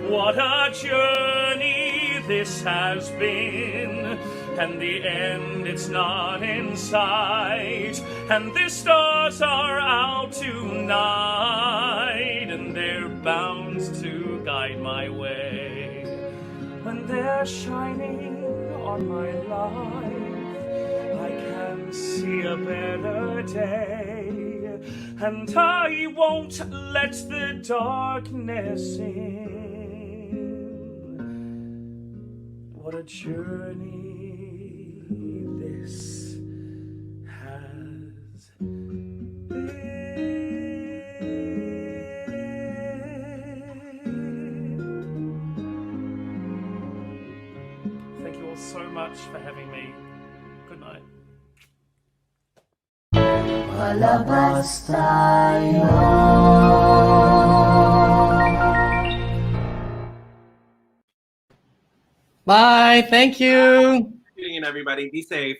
What a journey this has been, and the end it's not in sight, and the stars are out tonight, and they're bound to guide my way. When they're shining on my life, I can see a better day, and I won't let the darkness in. What a journey this has been. Thank you all so much for having me. Good night. PalabasTayo. Bye. Thank you. Tuning in, everybody. Be safe.